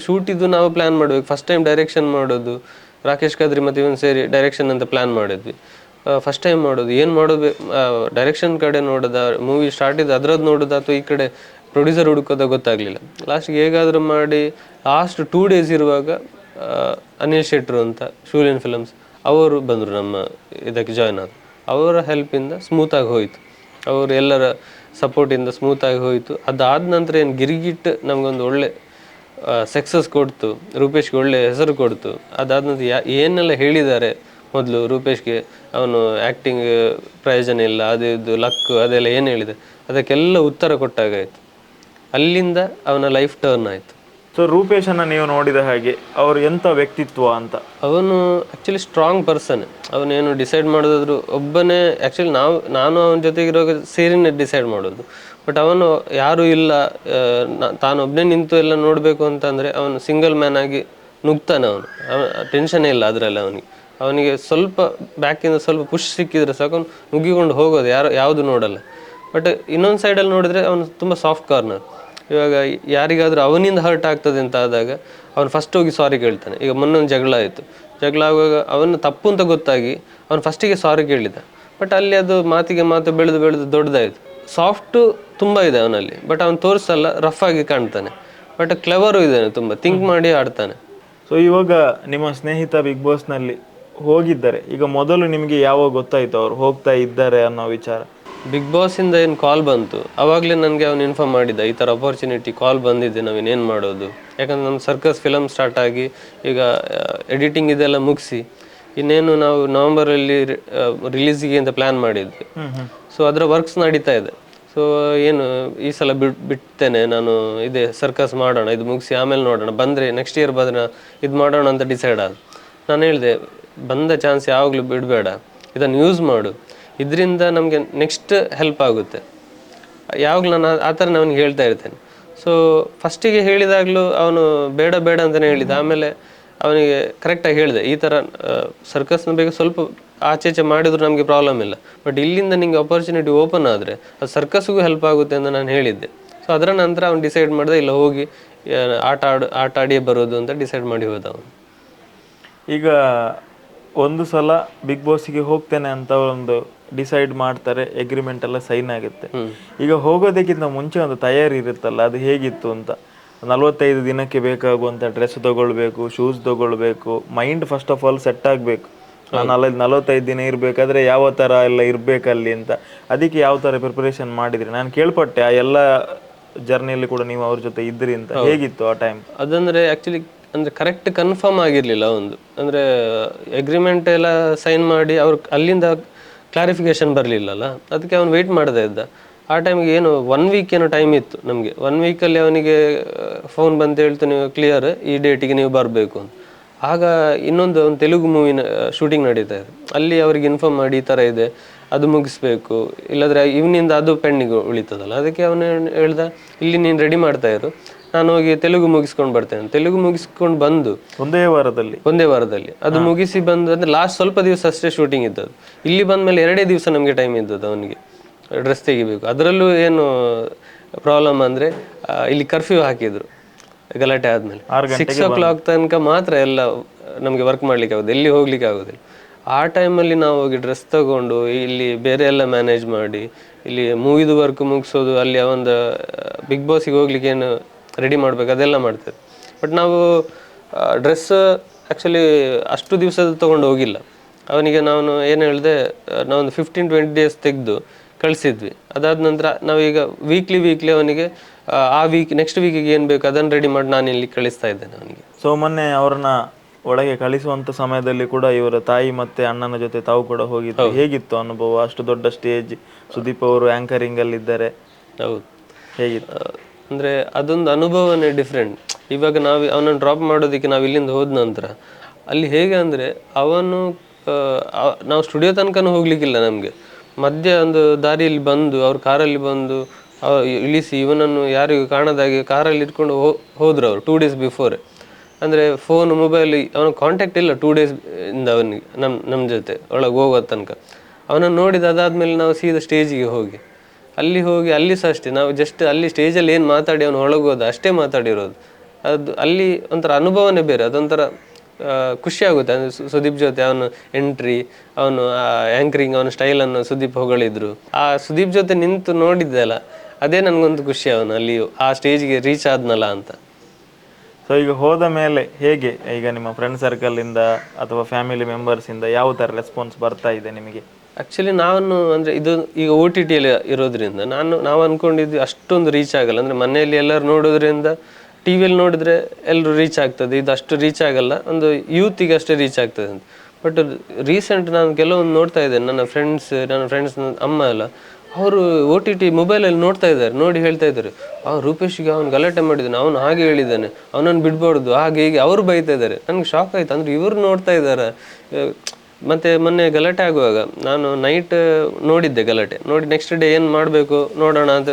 ಶೂಟಿದ್ದು ನಾವು ಪ್ಲ್ಯಾನ್ ಮಾಡಬೇಕು. ಫಸ್ಟ್ ಟೈಮ್ ಡೈರೆಕ್ಷನ್ ಮಾಡೋದು, ರಾಕೇಶ್ ಕದ್ರಿ ಮತ್ತು ಇವನು ಸೇರಿ ಡೈರೆಕ್ಷನ್ ಅಂತ ಪ್ಲ್ಯಾನ್ ಮಾಡಿದ್ವಿ. ಫಸ್ಟ್ ಟೈಮ್ ಮಾಡೋದು, ಏನು ಮಾಡೋದು, ಡೈರೆಕ್ಷನ್ ಕಡೆ ನೋಡೋದ, ಮೂವಿ ಸ್ಟಾರ್ಟ್ ಇದೆ ಅದ್ರದ್ದು ನೋಡೋದು, ಅಥವಾ ಈ ಕಡೆ ಪ್ರೊಡ್ಯೂಸರ್ ಹುಡುಕೋದ ಗೊತ್ತಾಗಲಿಲ್ಲ. ಲಾಸ್ಟ್ಗೆ ಹೇಗಾದರೂ ಮಾಡಿ ಲಾಸ್ಟ್ 2 ಡೇಸ್ ಇರುವಾಗ ಅನಿಲ್ ಶೆಟ್ರು ಅಂತ ಶೂಲಿನ್ ಫಿಲಮ್ಸ್ ಅವರು ಬಂದರು, ನಮ್ಮ ಇದಕ್ಕೆ ಜಾಯ್ನ್ ಆದರು. ಅವರ ಹೆಲ್ಪಿಂದ ಸ್ಮೂತಾಗಿ ಹೋಯಿತು, ಅವರು ಎಲ್ಲರ ಸಪೋರ್ಟಿಂದ ಸ್ಮೂತಾಗಿ ಹೋಯಿತು. ಅದಾದ ನಂತರ ಏನು ಗಿರ್ಗಿಟ್ ನಮಗೊಂದು ಒಳ್ಳೆ ಸಕ್ಸಸ್ ಕೊಡ್ತು, ರೂಪೇಶ್ಗೆ ಒಳ್ಳೆ ಹೆಸರು ಕೊಡ್ತು. ಅದಾದ ನಂತರ ಏನೆಲ್ಲ ಹೇಳಿದ್ದಾರೆ ಮೊದಲು ರೂಪೇಶ್ಗೆ, ಅವನು ಆ್ಯಕ್ಟಿಂಗ್ ಪ್ರಯೋಜನ ಇಲ್ಲ, ಅದು ಇದು ಲಕ್ ಅದೆಲ್ಲ ಏನು ಹೇಳಿದೆ ಅದಕ್ಕೆಲ್ಲ ಉತ್ತರ ಕೊಟ್ಟಾಗಾಯಿತು. ಅಲ್ಲಿಂದ ಅವನ ಲೈಫ್ ಟರ್ನ್ ಆಯಿತು. ಸೊ ರೂಪೇಶನ್ನು ನೀವು ನೋಡಿದ ಹಾಗೆ ಅವರು ಎಂಥ ವ್ಯಕ್ತಿತ್ವ ಅಂತ? ಅವನು ಆ್ಯಕ್ಚುಲಿ ಸ್ಟ್ರಾಂಗ್ ಪರ್ಸನ್. ಅವನೇನು ಡಿಸೈಡ್ ಮಾಡೋದಾದ್ರು ಒಬ್ಬನೇ, ಆ್ಯಕ್ಚುಲಿ ನಾನು ಅವನ ಜೊತೆಗಿರುವಾಗ ಸೇರಿನೇ ಡಿಸೈಡ್ ಮಾಡೋದು. ಬಟ್ ಅವನು ಯಾರೂ ಇಲ್ಲ, ತಾನೊಬ್ಬನೇ ನಿಂತು ಎಲ್ಲ ನೋಡಬೇಕು ಅಂತಂದರೆ ಅವನು ಸಿಂಗಲ್ ಮ್ಯಾನ್ ಆಗಿ ನುಗ್ತಾನೆ. ಅವನು ಟೆನ್ಷನೇ ಇಲ್ಲ ಅದರಲ್ಲಿ. ಅವನಿಗೆ ಸ್ವಲ್ಪ ಬ್ಯಾಕಿಂದ ಸ್ವಲ್ಪ ಪುಷ್ ಸಿಕ್ಕಿದ್ರೆ ಸಾಕು ನುಗ್ಗಿಕೊಂಡು ಹೋಗೋದು, ಯಾವುದು ನೋಡಲ್ಲ. ಬಟ್ ಇನ್ನೊಂದು ಸೈಡಲ್ಲಿ ನೋಡಿದ್ರೆ ಅವನು ತುಂಬ ಸಾಫ್ಟ್ ಕಾರ್ನರ್. ಇವಾಗ ಯಾರಿಗಾದರೂ ಅವನಿಂದ ಹರ್ಟ್ ಆಗ್ತದೆ ಅಂತ ಆದಾಗ ಅವನು ಫಸ್ಟ್ ಹೋಗಿ ಸಾರಿ ಕೇಳ್ತಾನೆ. ಈಗ ಮೊನ್ನೊಂದು ಜಗಳ ಆಯಿತು, ಜಗಳ ಆಗುವಾಗ ಅವನು ತಪ್ಪು ಅಂತ ಗೊತ್ತಾಗಿ ಅವನು ಫಸ್ಟಿಗೆ ಸಾರಿ ಕೇಳಿದ. ಬಟ್ ಅಲ್ಲಿ ಅದು ಮಾತಿಗೆ ಮಾತು ಬೆಳೆದು ಬೆಳೆದು ದೊಡ್ಡದಾಯಿತು. ಸಾಫ್ಟು ತುಂಬ ಇದೆ ಅವನಲ್ಲಿ, ಬಟ್ ಅವನು ತೋರಿಸಲ್ಲ, ರಫ್ ಆಗಿ ಕಾಣ್ತಾನೆ. ಬಟ್ ಕ್ಲೆವರು ಇದ್ದಾನೆ, ತುಂಬ ಥಿಂಕ್ ಮಾಡಿ ಆಡ್ತಾನೆ. ಸೊ ಇವಾಗ ನಿಮ್ಮ ಸ್ನೇಹಿತ ಬಿಗ್ ಬಾಸ್ನಲ್ಲಿ ಹೋಗಿದ್ದಾರೆ, ಈಗ ಮೊದಲು ನಿಮಗೆ ಯಾವಾಗ ಗೊತ್ತಾಯಿತು ಅವರು ಹೋಗ್ತಾ ಇದ್ದಾರೆ ಅನ್ನೋ ವಿಚಾರ? ಬಿಗ್ ಬಾಸಿಂದ ಏನು ಕಾಲ್ ಬಂತು ಆವಾಗಲೇ ನನಗೆ ಅವನು ಇನ್ಫಾರ್ಮ್ ಮಾಡಿದ್ದ, ಈ ಥರ ಅಪರ್ಚುನಿಟಿ ಕಾಲ್ ಬಂದಿದೆ, ನಾವೇನೇನು ಮಾಡೋದು. ಯಾಕಂದ್ರೆ ನಮ್ಮ ಸರ್ಕಸ್ ಫಿಲಮ್ ಸ್ಟಾರ್ಟ್ ಆಗಿ ಈಗ ಎಡಿಟಿಂಗ್ ಇದೆಲ್ಲ ಮುಗಿಸಿ ಇನ್ನೇನು ನಾವು ನವಂಬರಲ್ಲಿ ರಿಲೀಸಿಗೆ ಅಂತ ಪ್ಲ್ಯಾನ್ ಮಾಡಿದ್ವಿ. ಸೊ ಅದರ ವರ್ಕ್ಸ್ ನಡೀತಾ ಇದೆ. ಸೊ ಏನು ಈ ಸಲ ಬಿಡ್ತೇನೆ ನಾನು, ಇದೆ ಸರ್ಕಸ್ ಮಾಡೋಣ, ಇದು ಮುಗಿಸಿ ಆಮೇಲೆ ನೋಡೋಣ, ಬಂದರೆ ನೆಕ್ಸ್ಟ್ ಇಯರ್ ಬಂದರೆ ಇದು ಮಾಡೋಣ ಅಂತ ಡಿಸೈಡ್ ಆದ. ನಾನು ಹೇಳಿದೆ, ಬಂದ ಚಾನ್ಸ್ ಯಾವಾಗಲೂ ಬಿಡಬೇಡ, ಇದನ್ನು ಯೂಸ್ ಮಾಡು, ಇದರಿಂದ ನಮಗೆ ನೆಕ್ಸ್ಟ್ ಹೆಲ್ಪ್ ಆಗುತ್ತೆ. ಯಾವಾಗಲೂ ನಾನು ಆ ಥರ ಅವನಿಗೆ ಹೇಳ್ತಾ ಇರ್ತೇನೆ. ಸೊ ಫಸ್ಟಿಗೆ ಹೇಳಿದಾಗಲೂ ಅವನು ಬೇಡ ಬೇಡ ಅಂತಲೇ ಹೇಳಿದ. ಆಮೇಲೆ ಅವನಿಗೆ ಕರೆಕ್ಟಾಗಿ ಹೇಳಿದೆ, ಈ ಥರ ಸರ್ಕಸ್ನ ಬಗ್ಗೆ ಸ್ವಲ್ಪ ಆಚೆ ಮಾಡಿದ್ರು ನಮಗೆ ಪ್ರಾಬ್ಲಮ್ ಇಲ್ಲ, ಬಟ್ ಇಲ್ಲಿಂದ ನಿಮಗೆ ಅಪರ್ಚುನಿಟಿ ಓಪನ್ ಆದರೆ ಅದು ಸರ್ಕಸ್ಗೂ ಹೆಲ್ಪ್ ಆಗುತ್ತೆ ಅಂತ ನಾನು ಹೇಳಿದ್ದೆ. ಸೊ ಅದರ ನಂತರ ಅವ್ನು ಡಿಸೈಡ್ ಮಾಡಿದೆ, ಇಲ್ಲ ಹೋಗಿ ಆಟ ಆಡಿಯೇ ಬರೋದು ಅಂತ ಡಿಸೈಡ್ ಮಾಡಿ ಹೋದ ಅವನು. ಈಗ ಒಂದು ಸಲ ಬಿಗ್ ಬಾಸಿಗೆ ಹೋಗ್ತೇನೆ ಅಂತ ಒಂದು ಡಿಸೈಡ್ ಮಾಡ್ತಾರೆ, ಅಗ್ರಿಮೆಂಟ್ ಎಲ್ಲ ಸೈನ್ ಆಗುತ್ತೆ. ಈಗ ಹೋಗೋದಕ್ಕಿಂತ ಮುಂಚೆ ಒಂದು ತಯಾರಿ ಇರುತ್ತಲ್ಲ, ಅದು ಹೇಗಿತ್ತು ಅಂತ? 45 ದಿನಕ್ಕೆ ಬೇಕಾಗುವಂಥ ಡ್ರೆಸ್ ತೊಗೊಳ್ಬೇಕು, ಶೂಸ್ ತೊಗೊಳ್ಬೇಕು, mind first of all set ಆಗಬೇಕು. ನಾನು ಅಲ್ಲಿ 45 ದಿನ ಇರಬೇಕಾದ್ರೆ ಯಾವ ಥರ ಎಲ್ಲ ಇರಬೇಕಲ್ಲಿ ಅಂತ, ಅದಕ್ಕೆ ಯಾವ ಥರ ಪ್ರಿಪರೇಷನ್ ಮಾಡಿದ್ರಿ? ನಾನು ಕೇಳ್ಪಟ್ಟೆ ಆ ಎಲ್ಲ ಜರ್ನಿಯಲ್ಲಿ ಕೂಡ ನೀವು ಅವ್ರ ಜೊತೆ ಇದ್ರಿ ಅಂತ. ಹೇಗಿತ್ತು ಆ ಟೈಮ್? ಅದಂದರೆ ಆ್ಯಕ್ಚುಲಿ ಅಂದರೆ ಕರೆಕ್ಟ್ ಕನ್ಫರ್ಮ್ ಆಗಿರಲಿಲ್ಲ ಒಂದು, ಅಂದರೆ ಅಗ್ರಿಮೆಂಟ್ ಎಲ್ಲ ಸೈನ್ ಮಾಡಿ ಅವ್ರು ಅಲ್ಲಿಂದ ಕ್ಲಾರಿಫಿಕೇಶನ್ ಬರಲಿಲ್ಲಲ್ಲ, ಅದಕ್ಕೆ ಅವನು ವೆಯ್ಟ್ ಮಾಡ್ತಾ ಇದ್ದ. ಆ ಟೈಮಿಗೆ ಏನು 1 ವೀಕ್ ಏನೋ ಟೈಮ್ ಇತ್ತು ನಮಗೆ. 1 ವೀಕಲ್ಲಿ ಅವನಿಗೆ ಫೋನ್ ಬಂದು ಹೇಳ್ತು, ನೀವು ಕ್ಲಿಯರ್, ಈ ಡೇಟಿಗೆ ನೀವು ಬರಬೇಕು ಅಂತ. ಆಗ ಇನ್ನೊಂದು ತೆಲುಗು ಮೂವಿನ ಶೂಟಿಂಗ್ ನಡೀತಾ ಇದೆ, ಅಲ್ಲಿ ಅವ್ರಿಗೆ ಇನ್ಫಾರ್ಮ್ ಮಾಡಿ ಈ ಥರ ಇದೆ, ಅದು ಮುಗಿಸ್ಬೇಕು, ಇಲ್ಲಾಂದರೆ ಇವನಿಂದ ಅದು ಪೆಂಡಿಂಗ್ ಉಳಿತದಲ್ಲ. ಅದಕ್ಕೆ ಅವನು ಹೇಳ್ದ, ಇಲ್ಲಿ ನೀನು ರೆಡಿ ಮಾಡ್ತಾ ಇರು, ನಾನು ಹೋಗಿ ತೆಲುಗು ಮುಗಿಸ್ಕೊಂಡು ಬರ್ತೇನೆ. ತೆಲುಗು ಮುಗಿಸ್ಕೊಂಡು ಬಂದು ಒಂದೇ ವಾರದಲ್ಲಿ ಅದು ಮುಗಿಸಿ ಬಂದು, ಅಂದರೆ ಲಾಸ್ಟ್ ಸ್ವಲ್ಪ ದಿವಸ ಅಷ್ಟೇ ಶೂಟಿಂಗ್ ಇದ್ದದ್ದು. ಇಲ್ಲಿ ಬಂದ ಮೇಲೆ 2 ದಿವಸ ನಮಗೆ ಟೈಮ್ ಇದ್ದದ್ದು ಅವನಿಗೆ ಡ್ರೆಸ್ ತೆಗಿಬೇಕು. ಅದರಲ್ಲೂ ಏನು ಪ್ರಾಬ್ಲಮ್ ಅಂದರೆ ಇಲ್ಲಿ ಕರ್ಫ್ಯೂ ಹಾಕಿದ್ರು ಗಲಾಟೆ ಆದಮೇಲೆ. 6 o'clock ತನಕ ಮಾತ್ರ ಎಲ್ಲ ನಮಗೆ ವರ್ಕ್ ಮಾಡಲಿಕ್ಕೆ ಆಗೋದು, ಎಲ್ಲಿ ಹೋಗ್ಲಿಕ್ಕೆ ಆಗೋದಿಲ್ಲ. ಆ ಟೈಮಲ್ಲಿ ನಾವು ಹೋಗಿ ಡ್ರೆಸ್ ತಗೊಂಡು ಇಲ್ಲಿ ಬೇರೆ ಎಲ್ಲ ಮ್ಯಾನೇಜ್ ಮಾಡಿ ಇಲ್ಲಿ ಮೂವಿದು ವರ್ಕ್ ಮುಗಿಸೋದು, ಅಲ್ಲಿ ಒಂದು ಬಿಗ್ ಬಾಸಿಗೆ ಹೋಗ್ಲಿಕ್ಕೆ ಏನು ರೆಡಿ ಮಾಡಬೇಕು ಅದೆಲ್ಲ ಮಾಡ್ತೇವೆ. ಬಟ್ ನಾವು ಡ್ರೆಸ್ ಆ್ಯಕ್ಚುಲಿ ಅಷ್ಟು ದಿವಸದ ತೊಗೊಂಡು ಹೋಗಿಲ್ಲ. ಅವನಿಗೆ ನಾನು ಏನು ಹೇಳಿದೆ, ನಾವೊಂದು 15-20 ಡೇಸ್ ತೆಗೆದು ಕಳಿಸಿದ್ವಿ. ಅದಾದ ನಂತರ ನಾವೀಗ ವೀಕ್ಲಿ ಅವನಿಗೆ ಆ ವೀಕ್ ನೆಕ್ಸ್ಟ್ ವೀಕಿಗೆ ಏನು ಬೇಕು ಅದನ್ನು ರೆಡಿ ಮಾಡಿ ನಾನು ಇಲ್ಲಿ ಕಳಿಸ್ತಾ ಇದ್ದೇನೆ ಅವನಿಗೆ. ಸೊ ಮೊನ್ನೆ ಅವ್ರನ್ನ ಒಳಗೆ ಕಳಿಸುವಂತ ಸಮಯದಲ್ಲಿ ಕೂಡ ಇವರ ತಾಯಿ ಮತ್ತೆ ಅಣ್ಣನ ಜೊತೆ ತಾವು ಕೂಡ ಹೋಗಿದ್ದು. ಹೇಗಿತ್ತು ಅನುಭವ? ಅಷ್ಟು ದೊಡ್ಡ ಸ್ಟೇಜ್, ಸುದೀಪ್ ಅವರು ಆಂಕರಿಂಗ್ ಅಲ್ಲಿ ಇದ್ದಾರೆ. ಹೌದು, ಹೇಗಿತ್ತು? ಅಂದರೆ ಅದೊಂದು ಅನುಭವನೇ ಡಿಫ್ರೆಂಟ್. ಇವಾಗ ನಾವು ಅವನನ್ನು ಡ್ರಾಪ್ ಮಾಡೋದಕ್ಕೆ ನಾವು ಇಲ್ಲಿಂದ ಹೋದ ನಂತರ ಅಲ್ಲಿ ಹೇಗೆ ಅಂದರೆ ಅವನು ನಾವು ಸ್ಟುಡಿಯೋ ತನಕನೂ ಹೋಗ್ಲಿಕ್ಕಿಲ್ಲ ನಮಗೆ. ಮಧ್ಯ ಒಂದು ದಾರಿಯಲ್ಲಿ ಬಂದು ಅವ್ರ ಕಾರಲ್ಲಿ ಬಂದು ಇಳಿಸಿ ಇವನನ್ನು ಯಾರಿಗೂ ಕಾಣದಾಗೆ ಕಾರಲ್ಲಿ ಇಟ್ಕೊಂಡು ಹೋದ್ರು ಅವರು 2 days ಬಿಫೋರೆ. ಅಂದರೆ ಫೋನ್ ಮೊಬೈಲ್ ಅವನ ಕಾಂಟ್ಯಾಕ್ಟ್ ಇಲ್ಲ 2 days ಇಂದ ಅವನಿಗೆ ನಮ್ಮ ಜೊತೆ ಒಳಗೆ ಹೋಗೋ ತನಕ. ಅವನನ್ನು ನೋಡಿದ ಅದಾದಮೇಲೆ ನಾವು ಸೀದಾ ಸ್ಟೇಜಿಗೆ ಹೋಗಿ ಅಲ್ಲಿ ಸಹ ಅಷ್ಟೇ ನಾವು ಜಸ್ಟ್ ಅಲ್ಲಿ ಸ್ಟೇಜಲ್ಲಿ ಏನು ಮಾತಾಡಿ ಅವನು ಒಳಗೋದ ಅಷ್ಟೇ ಮಾತಾಡಿರೋದು. ಅದು ಅಲ್ಲಿ ಒಂಥರ ಅನುಭವನೇ ಬೇರೆ, ಅದೊಂಥರ ಖುಷಿ ಆಗುತ್ತೆ. ಅಂದರೆ ಸುದೀಪ್ ಜೊತೆ ಅವನು ಎಂಟ್ರಿ, ಅವನು ಆ್ಯಂಕರಿಂಗ್, ಅವನ ಸ್ಟೈಲನ್ನು ಸುದೀಪ್ ಹೊಗಳಿದ್ರು. ಆ ಸುದೀಪ್ ಜೊತೆ ನಿಂತು ನೋಡಿದ್ದೆ ಅಲ್ಲ, ಅದೇ ನನಗೊಂದು ಖುಷಿ ಅವನು ಅಲ್ಲಿ ಆ ಸ್ಟೇಜ್ಗೆ ರೀಚ್ ಆದ್ನಲ್ಲ ಅಂತ. ಸೊ ಈಗ ಹೋದ ಮೇಲೆ ಹೇಗೆ ಈಗ ನಿಮ್ಮ ಫ್ರೆಂಡ್ ಸರ್ಕಲಿಂದ ಅಥವಾ ಫ್ಯಾಮಿಲಿ ಮೆಂಬರ್ಸಿಂದ ಯಾವ ಥರ ರೆಸ್ಪಾನ್ಸ್ ಬರ್ತಾ ಇದೆ ನಿಮಗೆ? ಆ್ಯಕ್ಚುಲಿ ನಾನು ಅಂದರೆ ಇದು ಈಗ OTTಯಲ್ಲಿ ಇರೋದ್ರಿಂದ ನಾವು ಅಂದ್ಕೊಂಡಿದ್ದು ಅಷ್ಟೊಂದು ರೀಚ್ ಆಗಲ್ಲ. ಅಂದರೆ ಮನೆಯಲ್ಲಿ ಎಲ್ಲರೂ ನೋಡೋದ್ರಿಂದ TV ಯಲ್ಲಿ ನೋಡಿದ್ರೆ ಎಲ್ಲರೂ ರೀಚ್ ಆಗ್ತದೆ, ಇದು ಅಷ್ಟು ರೀಚ್ ಆಗಲ್ಲ, ಒಂದು ಯೂತಿಗೆ ಅಷ್ಟೇ ರೀಚ್ ಆಗ್ತದೆ ಅಂತ. ಬಟ್ ರೀಸೆಂಟ್ ನಾನು ಕೆಲವೊಂದು ನೋಡ್ತಾ ಇದ್ದೇನೆ, ನನ್ನ ಫ್ರೆಂಡ್ಸ್ ಅಮ್ಮ ಎಲ್ಲ ಅವರು OTT ಮೊಬೈಲಲ್ಲಿ ನೋಡ್ತಾ ಇದ್ದಾರೆ, ನೋಡಿ ಹೇಳ್ತಾ ಇದ್ದಾರೆ ರೂಪೇಶ್ಗೆ ಅವ್ನು ಗಲಾಟೆ ಮಾಡಿದ್ದಾನೆ, ಅವನು ಹಾಗೆ ಹೇಳಿದ್ದಾನೆ, ಅವನನ್ನು ಬಿಡ್ಬಾರ್ದು ಹಾಗೆ ಹೀಗೆ ಅವರು ಬೈತಾ ಇದ್ದಾರೆ. ನನಗೆ ಶಾಕ್ ಆಯಿತು, ಅಂದರೆ ಇವರು ನೋಡ್ತಾ ಇದ್ದಾರೆ. ಮತ್ತು ಮೊನ್ನೆ ಗಲಾಟೆ ಆಗುವಾಗ ನಾನು ನೈಟ್ ನೋಡಿದ್ದೆ ಗಲಾಟೆ, ನೋಡಿ ನೆಕ್ಸ್ಟ್ ಡೇ ಏನು ಮಾಡಬೇಕು ನೋಡೋಣ ಅಂತ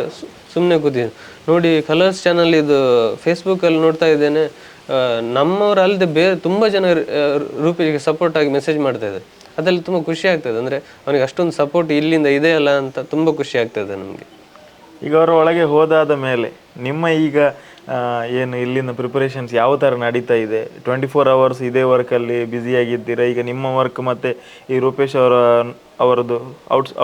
ಸುಮ್ಮನೆ ಕೂತಿದ್ದೆ. ನೋಡಿ ಕಲರ್ಸ್ ಚಾನಲ್ ಇದು ಫೇಸ್ಬುಕ್ಕಲ್ಲಿ ನೋಡ್ತಾ ಇದ್ದೇನೆ, ನಮ್ಮವ್ರು ಅಲ್ಲದೆ ಬೇರೆ ತುಂಬ ಜನ ರೂಪೇಶ್ಗೆ ಸಪೋರ್ಟ್ ಆಗಿ ಮೆಸೇಜ್ ಮಾಡ್ತಾ ಇದ್ದಾರೆ. ಅದರಲ್ಲಿ ತುಂಬ ಖುಷಿ ಆಗ್ತದೆ, ಅಂದರೆ ಅವನಿಗೆ ಅಷ್ಟೊಂದು ಸಪೋರ್ಟ್ ಇಲ್ಲಿಂದ ಇದೆ ಅಲ್ಲ ಅಂತ ತುಂಬ ಖುಷಿ ಆಗ್ತದೆ ನಮಗೆ. ಈಗ ಅವರು ಒಳಗೆ ಹೋದಾದ ಮೇಲೆ ನಿಮ್ಮ ಈಗ ಏನು ಇಲ್ಲಿನ ಪ್ರಿಪರೇಷನ್ಸ್ ಯಾವ ಥರ ನಡೀತಾ ಇದೆ? 24 hours ಇದೇ ವರ್ಕಲ್ಲಿ ಬ್ಯುಸಿಯಾಗಿದ್ದೀರಾ? ಈಗ ನಿಮ್ಮ ವರ್ಕ್ ಮತ್ತು ಈ ರೂಪೇಶ್ ಅವರದ್ದು